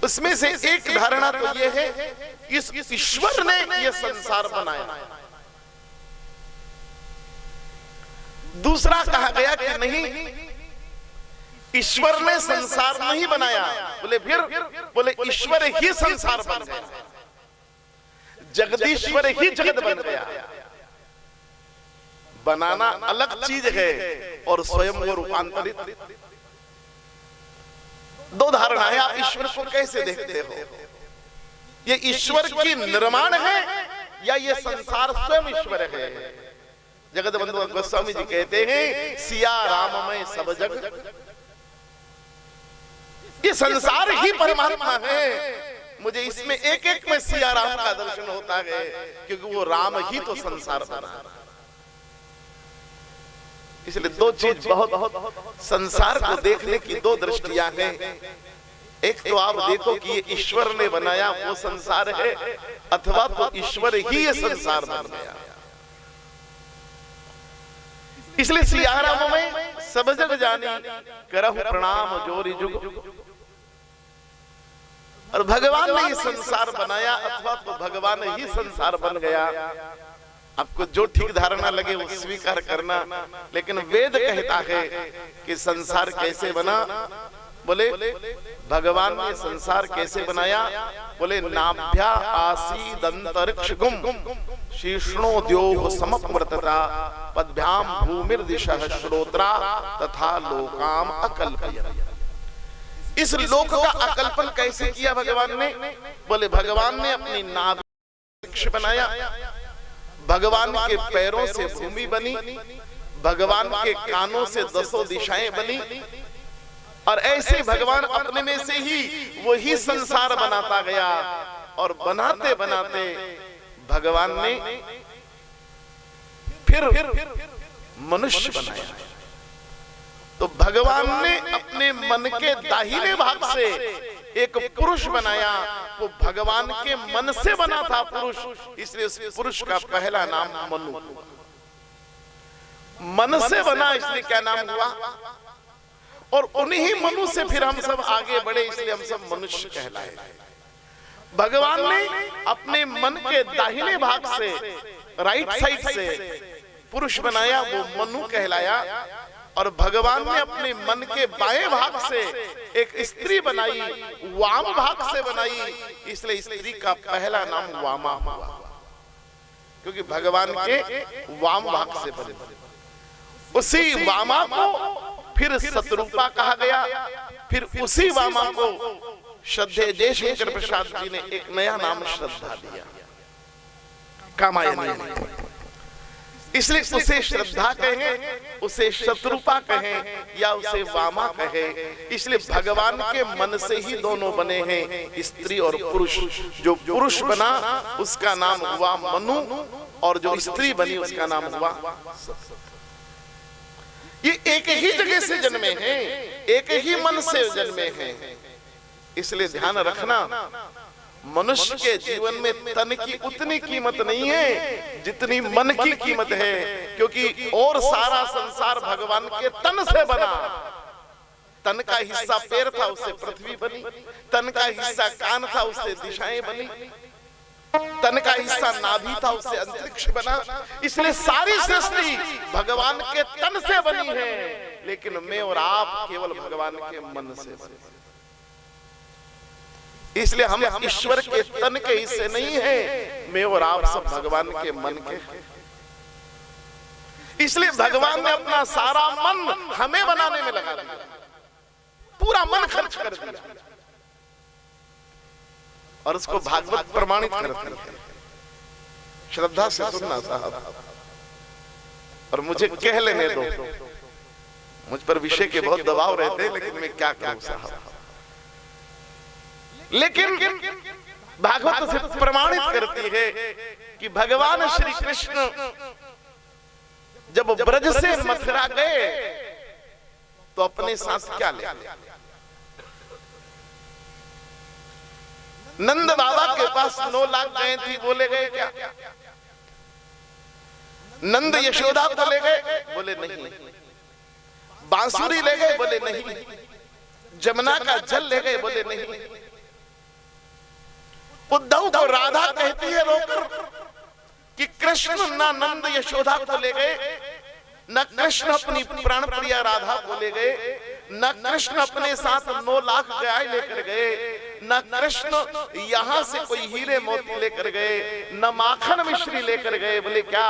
उसमें से एक धारणा तो यह है इस ईश्वर ने यह संसार बनाया। दूसरा कहा गया कि नहीं, ईश्वर ने संसार नहीं बनाया। बोले फिर? बोले ईश्वर ही संसार बन गया, जगदीश्वर ही जगत बन गया। बनाना अलग चीज है और स्वयं वो रूपांतरित। दो धारणा है। आप ईश्वर को कैसे देखते हो? ये ईश्वर की निर्माण है या ये संसार स्वयं ईश्वर है? जगत बंधु गोस्वामी जी कहते हैं सिया राममय सब जग, ये संसार ही परमात्मा है। मुझे इसमें एक एक में सिया राम का दर्शन होता है, क्योंकि वो राम ही तो संसार बना। इसलिए दो चीज बहुत संसार को देखने की दो दृष्टियां हैं। एक तो आप देखो कि ये ईश्वर ने बनाया वो संसार है, अथवा तो ईश्वर ही ये संसार बन गया। इसलिए सिया राम में सब जग जानी, करहु प्रणाम जोरी जुग। और भगवान ने ये संसार बनाया, अथवा तो भगवान ही संसार बन गया। आपको जो ठीक धारणा लगे वो स्वीकार करना। लेकिन वेद कहता है कि संसार कैसे बना? बोले भगवान ने संसार कैसे बनाया? बोले नाभ्या आसीदंतरिक्षगुम शीर्ष्णो द्योः समवर्तता पद्भ्याम भूमिर्दिशः श्रोत्रा तथा लोकाम अकल्पयन्। इस लोक का अकल्पन कैसे किया भगवान ने? बोले भगवान ने अपनी नाभि बनाया, भगवान के पैरों से भूमि बनी, भगवान के कानों से दसों दिशाएं बनी। और ऐसे भगवान अपने में से ही वही संसार बनाता गया। और बनाते बनाते भगवान ने फिर मनुष्य बनाया। तो भगवान ने अपने मन के दाहिने भाग से एक पुरुष बनाया। वो भगवान के मन से बना था पुरुष, इसलिए उस पुरुष का पहला नाम मनु। मन से बना इसलिए क्या नाम हुआ? और उन्हीं मनु से फिर हम सब आगे बढ़े, इसलिए हम सब मनुष्य कहलाए। भगवान ने अपने मन के दाहिने भाग से, राइट साइड से पुरुष बनाया, वो मनु कहलाया। और भगवान ने अपने मन के बाएं भाग से एक स्त्री बनाई, वाम भाग से बनाई, इसलिए स्त्री का पहला नाम वामा हुआ, क्योंकि भगवान के वाम भाग से बने। उसी वामा को फिर शत्रुपा कहा गया। फिर उसी वामा को श्रद्धेय जयशंकर प्रसाद जी ने एक नया नाम श्रद्धा दिया, कामायनी। इसलिए उसे श्रद्धा कहें, उसे शत्रुपा कहें या उसे वामा कहें। इसलिए भगवान के मन से ही दोनों बने हैं, स्त्री और पुरुष। जो पुरुष बना उसका नाम हुआ मनु, और जो स्त्री बनी उसका नाम हुआ। ये एक ही जगह से जन्मे हैं, एक ही मन से जन्मे हैं। इसलिए ध्यान रखना, मनुष्य के जीवन में तन की उतनी कीमत नहीं है जितनी मन की कीमत है, क्योंकि और सारा संसार भगवान के तन से बना। तन का हिस्सा पैर था, उससे पृथ्वी बनी। तन का हिस्सा कान था, उससे दिशाएं बनी। तन का हिस्सा नाभि था, उससे अंतरिक्ष बना। इसलिए सारी सृष्टि भगवान के तन से बनी है, लेकिन मैं और आप केवल भगवान के मन से बने। इसलिए हम ईश्वर के तन के हिस्से नहीं हैं, मैं और आप सब भगवान के मन के। इसलिए भगवान ने अपना सारा मन हमें बनाने में लगा दिया, पूरा मन खर्च कर दिया, और उसको भागवत प्रमाणित करते हैं। श्रद्धा से सुनना साहब, और मुझे कह लेने दो। मुझ पर विषय के बहुत दबाव रहते हैं, लेकिन मैं क्या करूं साहब। लेकिन भागवत से प्रमाणित करती है कि भगवान श्री कृष्ण जब ब्रज से मथुरा गए तो अपने साथ क्या ले आए? नंद बाबा के पास 9 लाख गायें थी, बोले गए क्या? नंद यशोदा को ले गए, बोले नहीं। बांसुरी ले गए, बोले नहीं। जमुना का जल ले गए, बोले नहीं। उद्धव को राधा कहती है रोकर कि कृष्ण ना नंद यशोदा को ले गए, न कृष्ण अपनी प्राण प्रिया राधा को ले गए, न कृष्ण अपने साथ 9 लाख गाय लेकर गए, न कृष्ण यहां से कोई हीरे मोती लेकर गए, न माखन मिश्री लेकर गए। बोले क्या?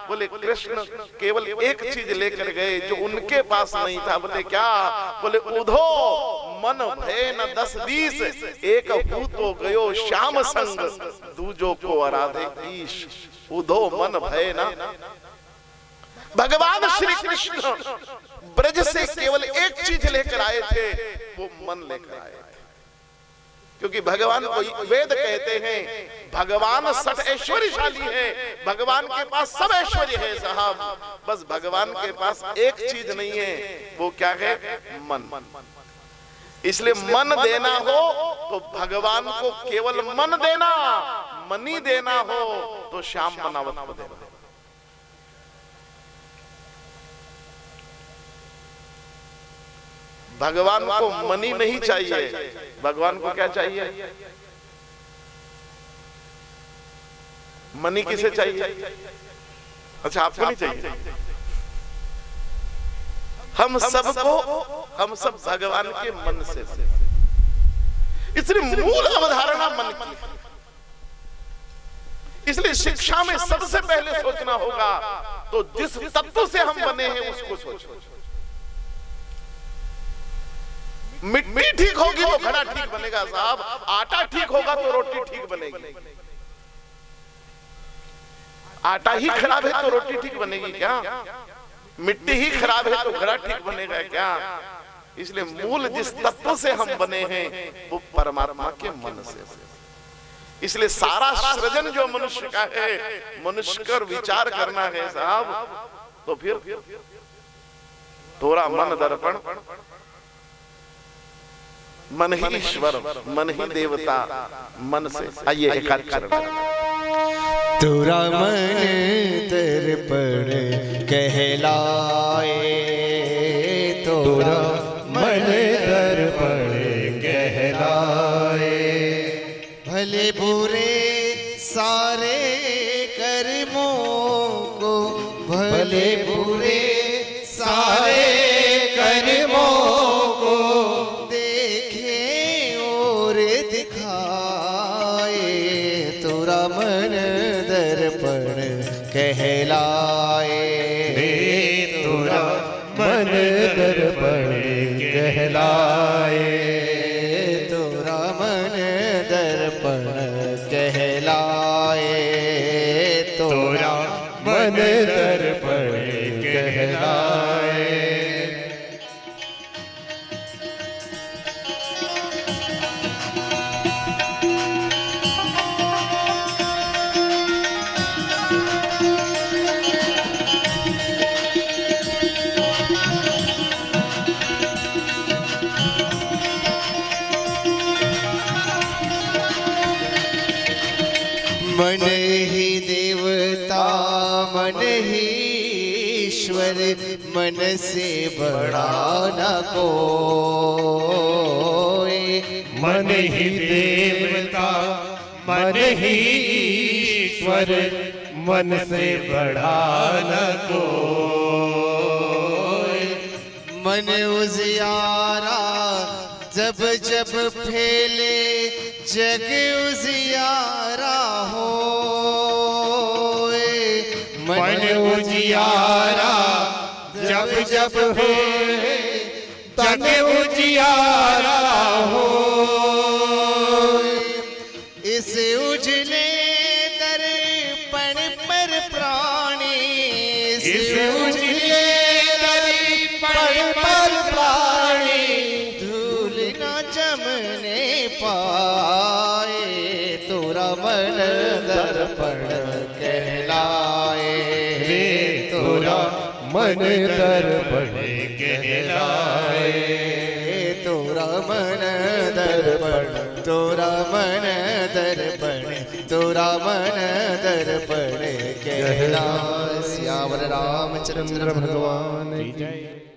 बोले कृष्ण केवल एक चीज लेकर गए जो उनके पास नहीं था। बोले क्या? बोले उधो मन भय न 10-20 एक भूत हो गयो श्याम संग दूजो को आराधे ईश। उधो मन भय ना। भगवान श्री कृष्ण ब्रज से केवल एक चीज लेकर आए थे, वो मन लेकर आए थे। क्योंकि भगवान को वेद कहते हैं भगवान सत ऐश्वर्यशाली है, भगवान के पास सब ऐश्वर्य है साहब, बस भगवान के पास एक चीज नहीं है, वो क्या है? मन। इसलिए मन देना हो तो भगवान को केवल मन देना, मनी देना हो तो श्याम मनावत को देना। भगवान को मनी नहीं चाहिए, भगवान को क्या चाहिए? मनी किसे चाहिए? अच्छा, आपको नहीं चाहिए? हम सब भगवान के मन से। इसलिए मूल अवधारणा मन की। इसलिए शिक्षा में सबसे पहले सोचना होगा तो जिस तत्व से हम बने हैं उसको सोचो। मिट्टी ठीक होगी तो घड़ा ठीक बनेगा साहब, आटा ठीक होगा तो रोटी ठीक बनेगी। आटा ही खराब है तो रोटी ठीक बनेगी क्या? मिट्टी ही खराब है तो घड़ा ठीक बनेगा क्या? इसलिए मूल जिस तत्व से हम बने हैं वो परमात्मा के मन से। इसलिए सारा सृजन जो मनुष्य का है, मनुष्य कर विचार करना है साहब, तो फिर थोड़ा मन दर्पण, मन ही ईश्वर, मन ही देवता, मन से। आइए एकाक्षर। तुरा मन दर्पण कहलाए, तुरा मन दर्पण कहलाए। भले बुरे सारे कर्मों को, भले बुरे सारे कर्मों को कहलाए। तुरा मन दर्पण कहलाए, तुरा मन दर्पण कहलाए, तुरा मन दर्पण कहलाए। मन ही देवता मन ही ईश्वर, मन से बड़ा न कोई। मन ही देवता मन ही ईश्वर, मन से बड़ा न कोई। मन उजियारा जब जब फैले, जग उजियारा हो। मन उजियारा जब जब फैले, जग उजियारा हो। इस उजले दर्पण पर प्राणी, इस उजले दर्पण पर प्राणी धूल न जमने पा तोरा मन दर्पण कहलाए, तोरा मन दर्पण कहलाए, तोरा मन दर्पण, तोरा मन दर्पण, तोरा मन दर्पण कहलाए। सियावर रामचंद्र भगवान की जय।